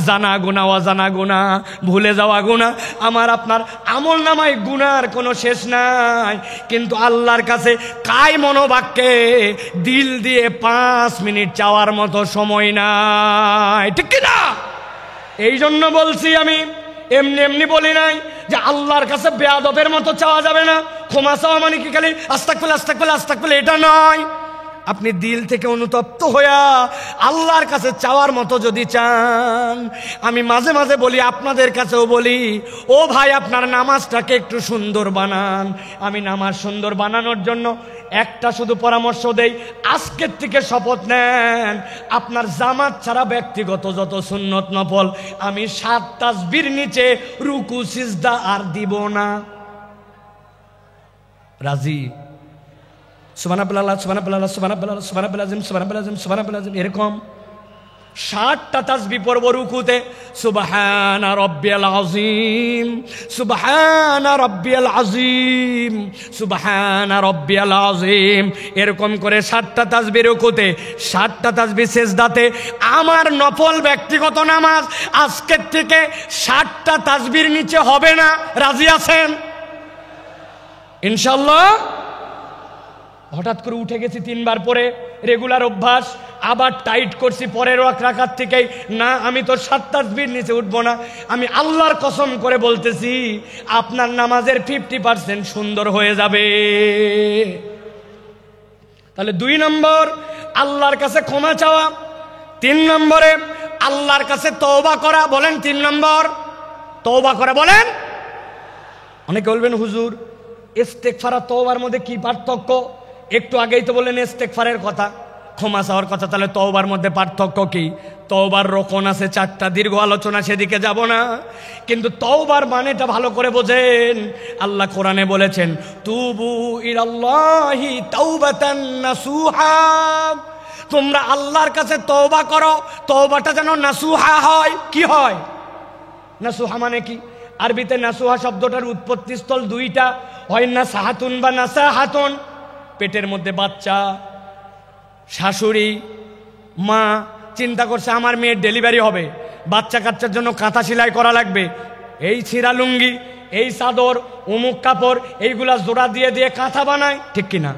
জানা গুনাহ অজানা গুনাহ ভুলে যাওয়া গুনাহ আমার আপনার আমল নামায় গুনার কোনো শেষ নাই কিন্তু আল্লাহর কাছে কায় মনোবাক্যে দিল দিয়ে 5 মিনিট চাওয়ার মতো সময় নাই ঠিক কি না এই জন্য বলছি আমি এমনি এমনি বলি নাই যে আল্লাহর কাছে বেয়াদবের মতো চাওয়া যাবে না ক্ষমা চাওয়া মানে কি খালি আস্তাগফিরুল্লাহ আস্তাগফিরুল্লাহ আস্তাগফিরুল্লাহ এটা নয় আপনি দিল থেকে অনুতপ্ত হইয়া আল্লাহর কাছে চাওয়ার মতো যদি চান আমি মাঝে মাঝে বলি আপনাদের কাছেও বলি ও ভাই আপনার নামাজটাকে একটু সুন্দর বানান আমি নামাজ সুন্দর বানানোর জন্য একটা শুধু পরামর্শ দেই আজকের থেকে শপথ নেন আপনার জামাত ছাড়া ব্যক্তিগত যত সুন্নত নফল আমি 7 তাসবির নিচে রুকু সিজদা আর দিব না রাজি সুবহানাল্লাহ সুবহানাল্লাহ সুবহানাল্লাহ সুবহানাল্লাহ সুবহানাল্লাহ সুবহানাল্লাহ এরকম 60টা তাসবিহ পড়ব রুকুতে সুবহানা রাব্বিয়াল আযীম সুবহানা রাব্বিয়াল আযীম সুবহানা রাব্বিয়াল আযীম এরকম করে 60টা তাসবিহ রুকুতে 60টা তাসবিহ সিজদাতে আমার নফল ব্যক্তিগত নামাজ আজকের থেকে 60টা তাসবিহর নিচে হবে না রাজি আছেন ইনশাআল্লাহ হঠাৎ করে উঠে গেছি 3 বার পরে রেগুলার অভ্যাস আবার টাইট করছি পরের রাকাত থেকেই না আমি তো 7 তাসবিহর নিচে উঠবো না আমি আল্লাহর কসম করে বলতেছি আপনার নামাজের 50% সুন্দর হয়ে যাবে তাহলে 2 নম্বর আল্লাহর কাছে ক্ষমা চাওয়া 3 নম্বরে আল্লাহর কাছে তওবা করা বলেন 3 নম্বর তওবা করা বলেন অনেকে বলবেন হুজুর ইস্তেগফার আর তওবার মধ্যে কি পার্থক্য একটু আগেই তো বললেন ইস্তেগফারের কথা ক্ষমা চাওয়ার কথা। তাহলে তওবার মধ্যে পার্থক্য কি? তওবার রকম আছে 4টা, দীর্ঘ আলোচনা সেদিকে যাব না, কিন্তু তওবার মানেটা ভালো করে বোঝেন। আল্লাহ কোরআনে বলেছেন তুবু ইলাল্লাহি তাওবাতান নাসুহা, তোমরা আল্লাহর কাছে তওবা করো, তওবাটা যেন নাসুহা হয়। কি হয় নাসুহা মানে কি? আরবিতে নাসুহা শব্দটার উৎপত্তি স্থল 2টা, হয় নাসাহাতুন বা নাসাহাতুন। পেটের মধ্যে বাচ্চা, শাশুড়ি মা চিন্তা করছে আমার মেয়ের ডেলিভারি হবে, বাচ্চা কাচ্চার জন্য কাঁথা সেলাই করা লাগবে, এই ছিঁড়া লুঙ্গি, এই চাদর, অমুক কাপড়, এইগুলা জোড়া দিয়ে দিয়ে কাঁথা বানায়, ঠিক কিনা?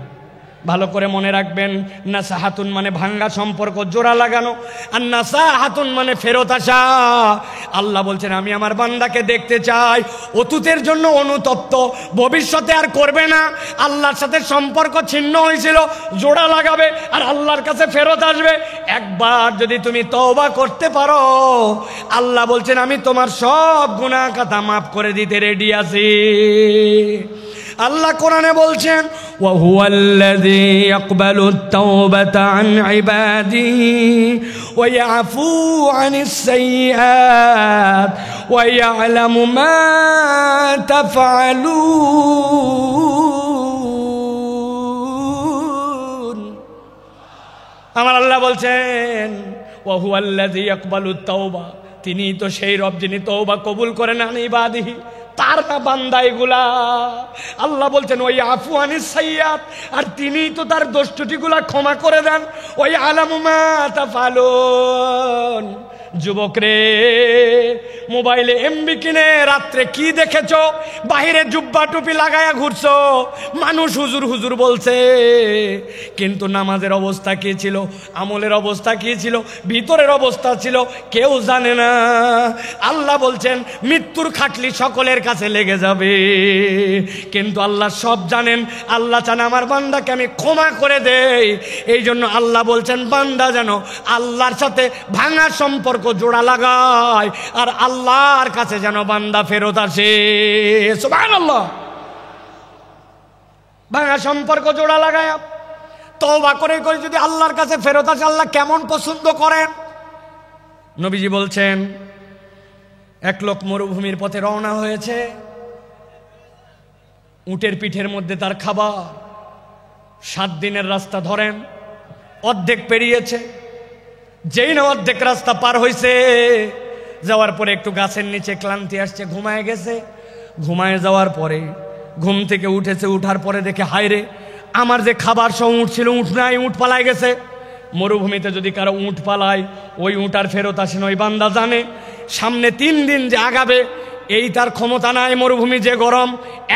ভালো করে মনে রাখবেন, নাসাহাতুন মানে ভাঙ্গা সম্পর্ক জোড়া লাগানো, আর নাসাহাতুন মানে ফেরত আসা। আল্লাহ বলছেন আমি আমার বান্দাকে দেখতে চাই অতীতের জন্য অনুতপ্ত, ভবিষ্যতে আর করবে না, আল্লাহর সাথে সম্পর্ক ছিন্ন হয়েছিল জোড়া লাগাবে আর আল্লাহর কাছে ফেরত আসবে। একবার যদি তুমি তওবা করতে পারো, আল্লাহ বলছেন আমি তোমার সব গুনাহ খাতা মাফ করে দিতে রেডি আছি। আল্লাহ কোরআনে বলছেন ওয়া হুয়াল্লাযী ইয়াকবালুত তাওবাতা আন ইবাদিহি ওয়া ইয়াফু আনিস সাইয়্যাত ওয়া ইয়ালামু মা তাফআলুন। আমার আল্লাহ বলছেন ওয়া হুয়াল্লাযী ইয়াকবালুত তাওবা, তিনি তো সেই রব যিনি তওবা কবুল করেন আন ইবাদিহি, তার না বান্দা এগুলা। আল্লাহ বলছেন ওই আফু আনিস সাইয়্যাত, আর তিনি তো তার দোষ ত্রুটিগুলা ক্ষমা করে দেন। ওই আলামু মা তাফআলুন। যুবক রে, মোবাইলে এমবি কিনে রাত্রে কি দেখেছো? বাহিরে জুব্বা টুপি লাগায়া ঘুরছো, মানুষ হুজুর হুজুর বলছে, কিন্তু নামাজের অবস্থা কি ছিল, আমলের অবস্থা কি ছিল, ভিতরের অবস্থা ছিল কেউ জানে না। আল্লাহ বলছেন মৃত্যুর খাটলি সকলের কাছে লেগে যাবে, কিন্তু আল্লাহ সব জানেন। আল্লাহ চান আমার বান্দাকে আমি ক্ষমা করে দেই, এই জন্য আল্লাহ বলছেন বান্দা যেন আল্লাহর সাথে ভাঙা সম্পর্ক জোড়া লাগায়, আর আল্লাহর কাছে যেন বান্দা ফেরত আসে। সুবহানাল্লাহ। ভাঙা সম্পর্ক জোড়া লাগায় তওবা করে করে যদি আল্লাহর কাছে ফেরত আসে, আল্লাহ কেমন পছন্দ করেন। নবীজি বলছেন এক লোক মরুভূমির পথে রওনা হয়েছে, উটের পিঠের মধ্যে তার খাবার, 7 দিনের রাস্তা ধরেন, অর্ধেক পেরিয়েছে। যেই না অর্ধেক রাস্তা পার হয়েছে, যাওয়ার পরে একটু গাছের নিচে ক্লান্তি আসছে, ঘুমায় গেছে। ঘুমায় যাওয়ার পরে ঘুম থেকে উঠেছে, উঠার পরে দেখে হায়রে আমার যে খাবার সব উঠ ছিল, উঠ নাই, উঠ পালায় গেছে। মরুভূমিতে যদি কারো উঠ পালায়, ওই উঠ আর ফেরত আসে না। ওই বান্দা জানে সামনে 3 দিন যে আগাবে এই তার ক্ষমতা নাই, মরুভূমি যে গরম,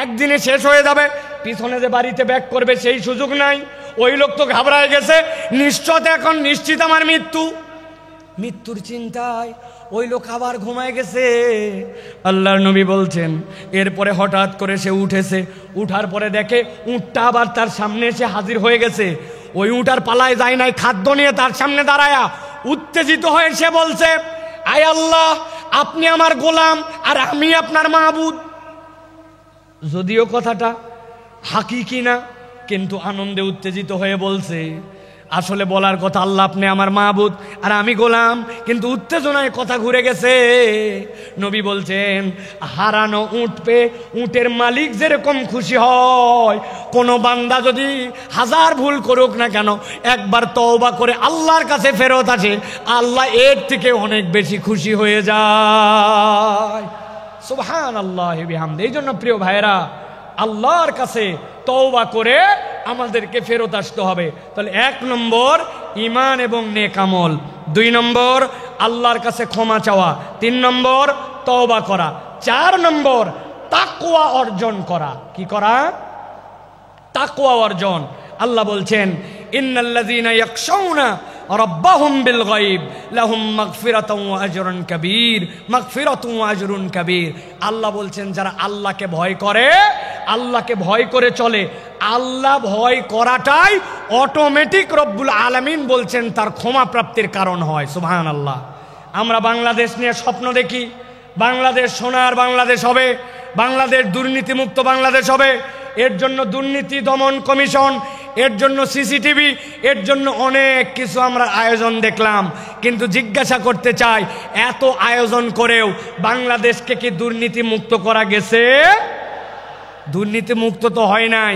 একদিনে শেষ হয়ে যাবে, পিছনে যে বাড়িতে ব্যাক করবে সেই সুযোগ নাই। ওই লোক তো ঘাবড়ায় গেছে, নিশ্চয় এখন নিশ্চিত আমার মৃত্যু। মৃত্যুর চিন্তায় ওই লোক আবার ঘুমায় গেছে। আল্লাহর নবী বলছেন এরপরে হঠাৎ করে সে উঠেছে, উঠার পরে দেখে উটটা আবার তার সামনে এসে হাজির হয়ে গেছে। ওই উট আর পালায় যায় নাই, খাদ্য নিয়ে তার সামনে দাঁড়ায়া উত্তেজিত হয়ে সে বলছে আয় আল্লাহ, আপনি আমার গোলাম আর আমি আপনার মাবুদ। যদিও কথাটা হাকিকি না, কিন্তু আনন্দে উত্তেজিত হয়ে বলছে। আসলে বলার কথা আল্লাহ আপনি আমার মাবুদ আর আমি গোলাম, কিন্তু উত্তেজনায় কথা ঘুরে গেছে। নবী বলছেন হারানো উট পেয়ে উটের মালিক যেরকম খুশি হয়, কোন বান্দা যদি 1000 ভুল করুক না কেন, একবার তওবা করে আল্লাহর কাছে ফেরত আসে, আল্লাহ এর থেকে অনেক বেশি খুশি হয়ে যায়। সুবহানাল্লাহি বিহামদি। এই জন্য প্রিয় ভাইরা, আল্লাহর কাছে তওবা করে আমাদেরকে ফেরত আসতে হবে। তাহলে 1 নম্বর ঈমান এবং নেক আমল, 2 নম্বর আল্লাহর কাছে ক্ষমা চাওয়া, 3 নম্বর তওবা করা, 4 নম্বর তাকওয়া অর্জন করা। কি করা? তাকওয়া অর্জন। আল্লাহ বলছেন ইন্নাল্লাযীনা ইয়াখশাউনা রাব্বাহুম বিল গায়ব লাহুম মাগফিরাতুন ওয়া আজরুন কাবীর, মাগফিরাতুন ওয়া আজরুন কাবীর। আল্লাহ বলছেন যারা আল্লাহকে ভয় করে, আল্লাহকে ভয় করে চলে, আল্লাহ ভয় করাটাই অটোমেটিক রব্বুল আলামিন বলছেন তার ক্ষমা প্রাপ্তির কারণ হয়। সুবহানাল্লাহ। আমরা বাংলাদেশ নিয়ে স্বপ্ন দেখি, বাংলাদেশ সোনার বাংলাদেশ হবে, বাংলাদেশ দুর্নীতিমুক্ত বাংলাদেশ হবে। এর জন্য দুর্নীতি দমন কমিশন এর জন্য সিসিটিভি, এর জন্য অনেক কিছু আমরা আয়োজন দেখলাম। কিন্তু জিজ্ঞাসা করতে চাই, এত আয়োজন করেও বাংলাদেশকে কি দুর্নীতি মুক্ত করা গেছে? দুর্নীতি মুক্ত তো হয় নাই,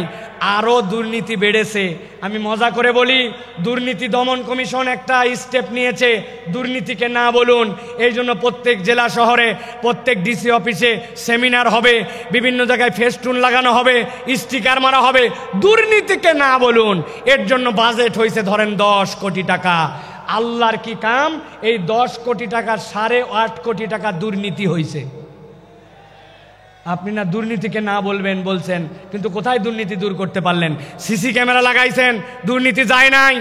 আরো দুর্নীতি বেড়েছে। আমি মজা করে বলি, দুর্নীতি দমন কমিশন একটা স্টেপ নিয়েছে, দুর্নীতিকে না বলুন। এই জন্য প্রত্যেক জেলা শহরে, প্রত্যেক ডিসি অফিসে সেমিনার হবে, বিভিন্ন জায়গায় ফেস্টুন লাগানো হবে, স্টিকার মারা হবে, দুর্নীতিকে না বলুন। এর জন্য বাজেট হয়েছে ধরেন 10 কোটি টাকা। আল্লাহর কি কাম, এই 10 কোটি টাকার 8.5 কোটি টাকা দুর্নীতি হয়েছে। আপনি না দুর্নীতিকে না বলবেন বলছেন, কিন্তু কোথায় দুর্নীতি দূর করতে পারলেন? সিসি ক্যামেরা লাগাইছেন, দুর্নীতি যায় নাই।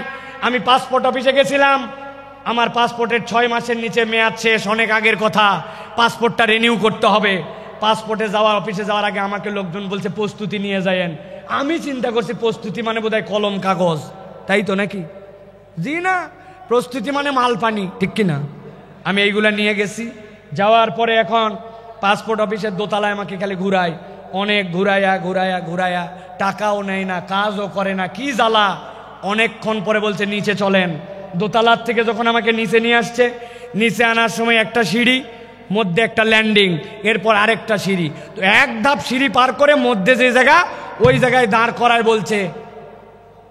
আমি পাসপোর্ট অফিসে গেছিলাম, আমার পাসপোর্টের 6 মাসের নিচে মেয়াদ শেষ, অনেক আগের কথা। পাসপোর্টটা রিনিউ করতে হবে। পাসপোর্টে অফিসে যাওয়ার আগে আমাকে লোকজন বলছে প্রস্তুতি নিয়ে যায়েন। আমি চিন্তা করছি প্রস্তুতি মানে বোধহয় কলম কাগজ, তাই তো নাকি? জি না, প্রস্তুতি মানে মাল পানি, ঠিক কিনা? আমি এইগুলা নিয়ে গেছি। যাওয়ার পরে এখন পাসপোর্ট অফিসের দোতলায় আমাকে খালি ঘুরায়, অনেক ঘুরায়া টাকাও নেয় না, কাজও করে না, কি জ্বালা। অনেকক্ষণ পরে বলছে নিচে চলেন। দোতলার থেকে যখন আমাকে নিচে নিয়ে আসছে, নিচে আনার সময় একটা সিঁড়ি, মধ্যে একটা ল্যান্ডিং, এরপর আরেকটা সিঁড়ি। তো এক ধাপ সিঁড়ি পার করে মধ্যে যে জায়গা, ওই জায়গায় দাঁড় করায় বলছে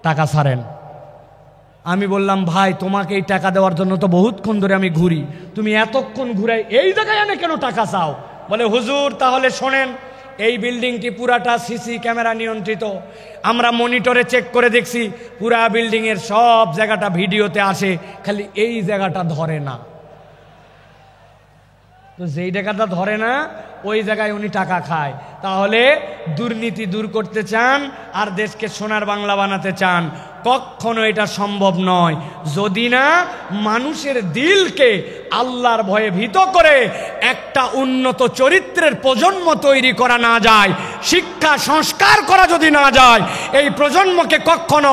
টাকা ছাড়েন। আমি বললাম, ভাই তোমাকে এই টাকা দেওয়ার জন্য তো বহুতক্ষণ ধরে আমি ঘুরি, তুমি এতক্ষণ ঘুরাই এই জায়গায় এনে কেন টাকা চাও? বলে হুজুর তাহলে শোনেন, এই বিল্ডিংটি পুরাটা সিসি ক্যামেরা নিয়ন্ত্রিত। আমরা মনিটরে চেক করে দেখছি, পুরা বিল্ডিংয়ের সব জায়গাটা ভিডিওতে আসে, খালি এই জায়গাটা ধরে না। তো যেই জায়গাটা ধরে না ওই জায়গায় উনি টাকা খায়। তাহলে দুর্নীতি দূর করতে চান আর দেশকে সোনার বাংলা বানাতে চান, কখনো এটা সম্ভব নয় যদি না মানুষের দিলকে আল্লাহর ভয়ে ভীত করে একটা উন্নত চরিত্রের প্রজন্ম তৈরি করা না যায়, শিক্ষা সংস্কার করা যদি না যায়, এই প্রজন্মকে কখনো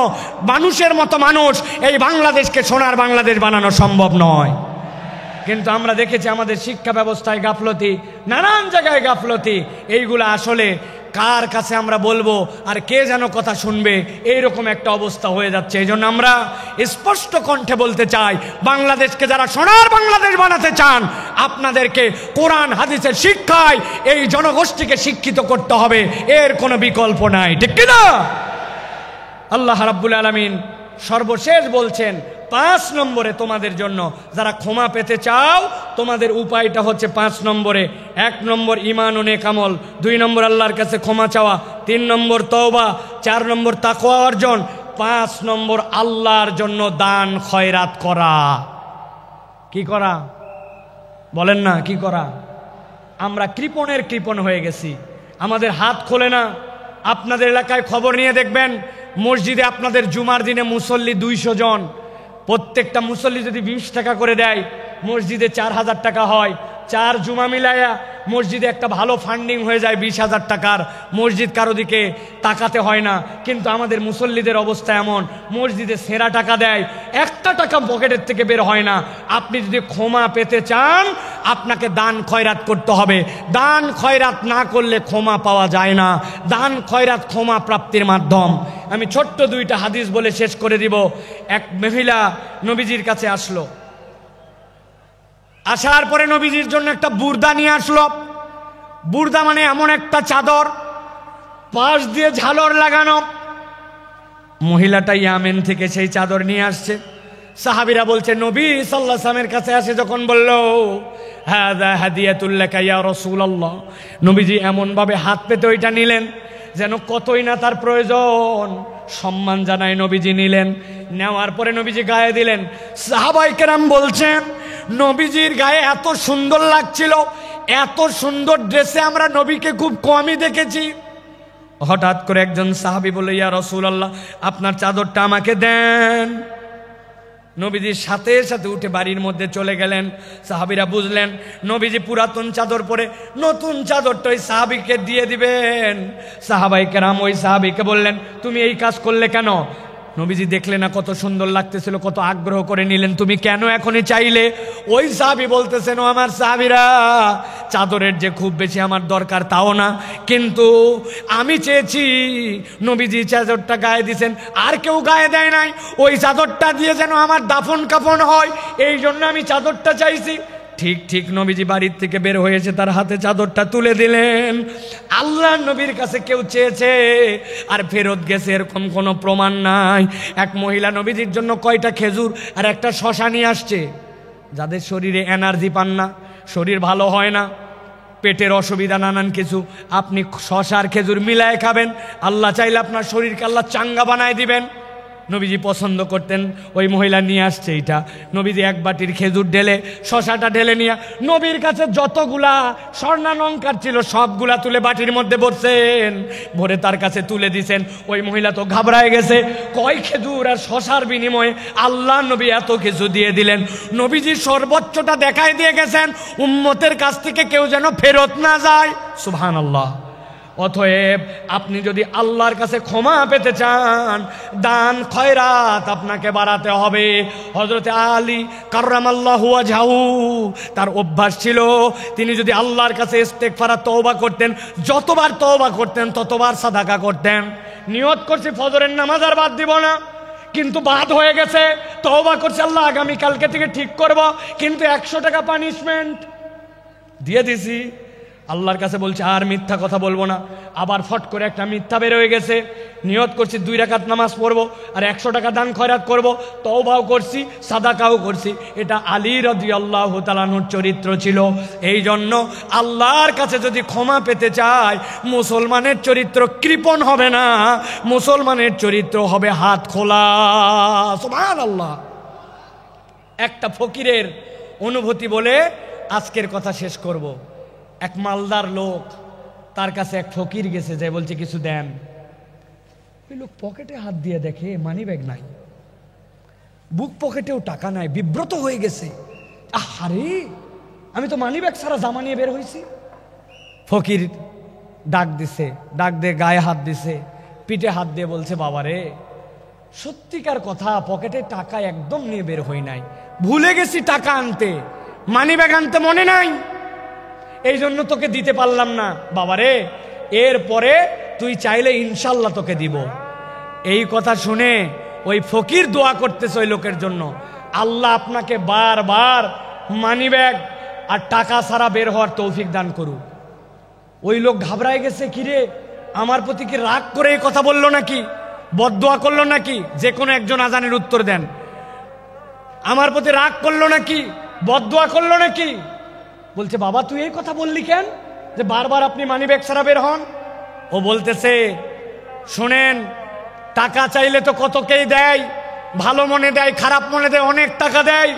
মানুষের মতো মানুষ এই বাংলাদেশকে সোনার বাংলাদেশ বানানো সম্ভব নয়। কিন্তু আমরা দেখেছি আমাদের শিক্ষা ব্যবস্থায় গাফলতি, নানান জায়গায় গাফলতি। এইগুলো আসলে কার কাছে আমরা বলবো আর কে যেন কথা শুনবে, এইরকম একটা অবস্থা হয়ে যাচ্ছে। এই জন্য আমরা স্পষ্ট কণ্ঠে বলতে চাই, বাংলাদেশকে যারা সোনার বাংলাদেশ বানাতে চান, আপনাদেরকে কোরআন হাদিসের শিক্ষায় এই জনগোষ্ঠীকে শিক্ষিত করতে হবে, এর কোনো বিকল্প নাই, ঠিক কিনা? আল্লাহ রাব্বুল আলামিন সর্বশেষ বলছেন 5 নম্বরে তোমাদের জন্য, যারা ক্ষমা পেতে চাও তোমাদের উপায়টা হচ্ছে 5 নম্বরে। 1 নম্বর ঈমান ও নেক আমল, 2 নম্বর আল্লাহর কাছে ক্ষমা চাওয়া, 3 নম্বর তওবা, 4 নম্বর তাকওয়া অর্জন, 5 নম্বর আল্লাহর জন্য দান খয়রাত করা। কি করা বলেন না, কি করা? আমরা কৃপণের কৃপণ হয়ে গেছি, আমাদের হাত খোলে না। আপনাদের এলাকায় খবর নিয়ে দেখবেন, মসজিদে আপনাদের জুমার দিনে মুসল্লি 200 জন, প্রত্যেকটা মুসল্লি যদি 20 টাকা করে দেয়, মসজিদে 4000 টাকা হয়। 4 জুমা মিলায়া মসজিদে একটা ভালো ফান্ডিং হয়ে যায় 20,000 টাকার। মসজিদ কারো দিকে তাকাতে হয় না। কিন্তু আমাদের মুসল্লিদের অবস্থা এমন, মসজিদে সেরা টাকা দেয়, একটা টাকা পকেটের থেকে বের হয় না। আপনি যদি ক্ষমা পেতে চান, আপনাকে দান খয়রাত করতে হবে। দান খয়রাত না করলে ক্ষমা পাওয়া যায় না। দান খয়রাত ক্ষমা প্রাপ্তির মাধ্যম। আমি ছোট্ট 2টা হাদিস বলে শেষ করে দিব। এক মহিলা নবীজির কাছে আসলো, আসার পরে নবীজির জন্য একটা বুর্দা নিয়ে আসলো। বুর্দা মানে এমন একটা চাদর, পাশ দিয়ে ঝালর লাগানো। মহিলাটা ইয়ামেন থেকে সেই চাদর নিয়ে আসছে। সাহাবীরা বলছে, নবী সাল্লাল্লাহু আলাইহি ওয়াসাল্লামের কাছে আসে যখন বলল, হাযা হাদিয়াতুল লাকা ইয়া রাসূলুল্লাহ, নবীজি এমন ভাবে হাত পেতে ওইটা নিলেন যেন কতই না তার প্রয়োজন। সম্মান জানায় নবীজি নিলেন। নেওয়ার পরে নবীজি গায়ে দিলেন। সাহাবায়ে কেরাম বলছেন, নবীজির গায়ে এত সুন্দর লাগছিল, এত সুন্দর ড্রেসে আমরা নবীকে খুব কমই দেখেছি। হঠাৎ করে একজন সাহাবী বলে, ইয়া রাসূলুল্লাহ, আপনার চাদরটা আমাকে দেন। নবীজির সাথে সাথে উঠে বাড়ির মধ্যে চলে গেলেন। সাহাবীরা বুঝলেন নবীজি পুরাতন চাদর পরে নতুন চাদরটা ওই সাহাবীকে দিয়ে দিবেন। সাহাবায়ে কেরাম ওই সাহাবীকে বললেন, তুমি এই কাজ করলে কেন? নবীজি দেখলে না কত সুন্দর লাগতেছিল, কত আগ্রহ করে নিলেন, তুমি কেন এখনই চাইলে? ওই সাহাবী বলতেছেন, ও আমার সাহাবীরা, চাদরের যে খুব বেশি আমার দরকার তাও না, কিন্তু আমি চেয়েছি, নবীজি চাদরটা গায়ে দিয়েছেন, আর কেউ গায়ে দেয় নাই, ওই চাদরটা দিয়ে যেন আমার দাফন কাফন হয়, এই জন্য আমি চাদরটা চাইছি। ঠিক ঠিক নবীজি বাড়ির থেকে বের হয়েছে, তার হাতে চাদরটা তুলে দিলেন। আল্লাহর নবীর কাছে কেউ চেয়েছে আর ফেরত গেছে এরকম কোনো প্রমাণ নাই। এক মহিলা নবীজির জন্য কয়টা খেজুর আর একটা শশা নিয়ে আসছে। যাদের শরীরে এনার্জি পান না, শরীর ভালো হয় না, পেটের অসুবিধা নানান কিছু, আপনি শশা আর খেজুর মিলায় খাবেন, আল্লাহ চাইলে আপনার শরীরকে আল্লাহ চাঙ্গা বানায় দিবেন। নবীজি পছন্দ করতেন, ওই মহিলা নিয়ে আসছে এটা। নবীজি এক বাটির খেজুর ঢেলে, শশাটা ঢেলে নিয়ে নবীর কাছে যতগুলা স্বর্ণালঙ্কার ছিল সবগুলা তুলে বাটির মধ্যে ভরছেন, ভরে তার কাছে তুলে দিছেন। ওই মহিলা তো ঘাবড়ায় গেছে, কয় খেজুর আর শশার বিনিময়ে আল্লাহ নবী এত কিছু দিয়ে দিলেন। নবীজি সর্বোচ্চটা দেখাই দিয়ে গেছেন, উম্মতের কাছ থেকে কেউ যেন ফেরত না যায়। সুবহানাল্লাহ। অতএব আপনি যদি আল্লাহর কাছে ক্ষমা পেতে চান, দান খয়রাত আপনাকে বাড়াতে হবে। হযরত আলী কাররামাল্লাহু ওয়াজহাহু, তার অভ্যাস ছিল, তিনি যদি আল্লাহর কাছে ইস্তেগফার আর তওবা করতেন, যতবার তওবা করতেন ততবার সাদাকা করতেন। নিয়ত করছি ফজরের নামাজ আর বাদ দিব না, কিন্তু বাদ হয়ে গেছে, তওবা করছে, আল্লাহ আগামী কালকে থেকে ঠিক করব, কিন্তু 100 টাকা পানিশমেন্ট দিয়ে দিছি। আল্লাহর কাছে বলছে আর মিথ্যা কথা বলবো না, আবার ফট করে একটা মিথ্যা বের হয়ে গেছে। নিয়ত করছি 2 রাকাত নামাজ পড়বো আর 100 টাকা দান খয়রাত করব, তওবাও করছি, সাদাকাও করছি। এটা আলী রাদিয়াল্লাহু তাআলা আনহুর চরিত্র ছিল। এই জন্য আল্লাহর কাছে যদি ক্ষমা পেতে চায়, মুসলমানের চরিত্র কৃপণ হবে না, মুসলমানের চরিত্র হবে হাত খোলা। সুবহানাল্লাহ। একটা ফকিরের অনুভূতি বলে আজকের কথা শেষ করব। এক মালদার লোক, তার কাছে এক ফকির গেছে, যে বলছে কিছু দেন। ওই লোক পকেটে হাত দিয়ে দেখে মানি ব্যাগ নাই, বুক পকেটেও টাকা নাই, বিব্রত হয়ে গেছে। আরে আমি তো মানি ব্যাগ ছাড়া জামা নিয়ে বের হয়েছি। ফকির ডাক দিছে, ডাক দিয়ে গায়ে হাত দিছে, পিঠে হাত দিয়ে বলছে, বাবারে সত্যিকার কথা, পকেটে টাকা একদম নিয়ে বের হই নাই, ভুলে গেছি টাকা আনতে, মানি ব্যাগ আনতে মনে নাই, এই জন্য তোকে দিতে পারলাম না। বাবারে এরপরে তুই চাইলে ইনশাল্লাহ তোকে দিব। এই কথা শুনে ওই ফকির দোয়া করতেছে ওই লোকের জন্য, আল্লাহ আপনাকে বারবার মানি ব্যাগ আর টাকা ছাড়া বের হওয়ার তৌফিক দান করুক। ওই লোক ঘাবড়ায় গেছে, কিরে আমার প্রতি কি রাগ করে এই কথা বললো নাকি, বদদোয়া করলো নাকি? যে কোনো একজন আজানের উত্তর দেন। আমার প্রতি রাগ করলো নাকি, বদদোয়া করলো নাকি? বলছে, বাবা তুই এই কথা বললি কেন, যে বারবার আপনি মানি ব্যাগ ছাড়া বের হন? ও বলতেছে, শোনেন, টাকা চাইলে তো কতকেই দেয়, ভালো মনে দেয়, খারাপ মনে দেয়, অনেক টাকা দেয়,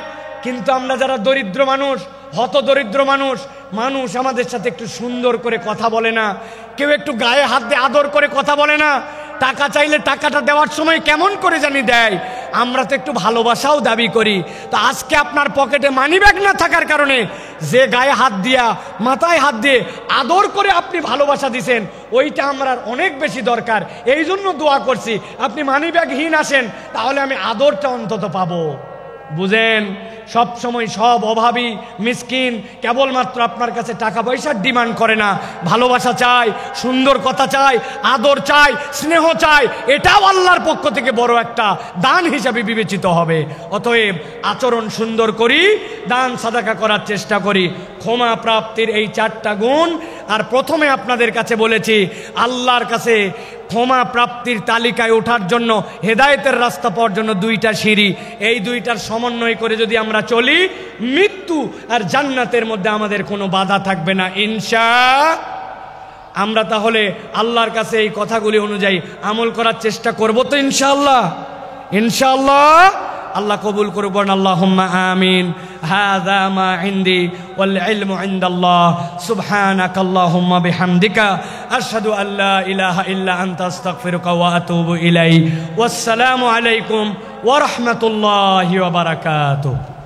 কিন্তু আমরা যারা দরিদ্র মানুষ, হত দরিদ্র মানুষ, মানুষ আমাদের সাথে একটু সুন্দর করে কথা বলে না, কেউ একটু গায়ে হাত দিয়ে আদর করে কথা বলে না, টাকা চাইলে টাকাটা দেওয়ার সময় কেমন করে জানি দেয়। আমরা তো একটু ভালোবাসাও দাবি করি। তো আজকে আপনার পকেটে মানি ব্যাগ না থাকার কারণে যে গায়ে হাত দিয়া, মাথায় হাত দিয়ে আদর করে আপনি ভালোবাসা দিছেন, ওইটা আমার অনেক বেশি দরকার। এই জন্য দোয়া করছি, আপনি মানি ব্যাগহীন আসেন, তাহলে আমি আদরটা অন্তত পাবো। বুঝেন, সব সময় সব অভাবী মিসকিন কেবলমাত্র আপনার কাছে টাকা পয়সার ডিমান্ড করে না, ভালোবাসা চায়, সুন্দর কথা চায়, আদর চায়, স্নেহ চায়। এটাও আল্লাহর পক্ষ থেকে বড় একটা দান হিসাবে বিবেচিত হবে। অতএব আচরণ সুন্দর করি, দান সাদাকা করার চেষ্টা করি। ক্ষমা প্রাপ্তির এই 4টা গুণ। আর প্রথমে আপনাদের কাছে বলেছি, আল্লাহর কাছে ক্ষমা প্রাপ্তির তালিকায় ওঠার জন্য, হেদায়েতের রাস্তা পাওয়ার জন্য 2টা সিঁড়ি। এই 2টার সমন্বয় করে যদি আমরা চলি, মৃত্যু আর জান্নাতের মধ্যে আমাদের কোনো বাধা থাকবে না ইনশাআল্লাহ। আমরা তাহলে আল্লাহর কাছে এই কথাগুলি অনুযায়ী আমল করার চেষ্টা করব তো ইনশাআল্লাহ। ইনশাআল্লাহ আল্লাহ কবুল করবেন। আল্লাহুম্মা আমিন। হাযা মা ইনদি ওয়াল ইলমু ইনদাল্লাহ। সুবহানাকাল্লাহুম্মা বিহামদিকা আশহাদু আল্লা ইলাহা ইল্লা আনতা আস্তাগফিরুকা ওয়া আতুবু ইলাইক। ওয়াসসালামু আলাইকুম ওয়া রাহমাতুল্লাহি ওয়া বারাকাতুহু।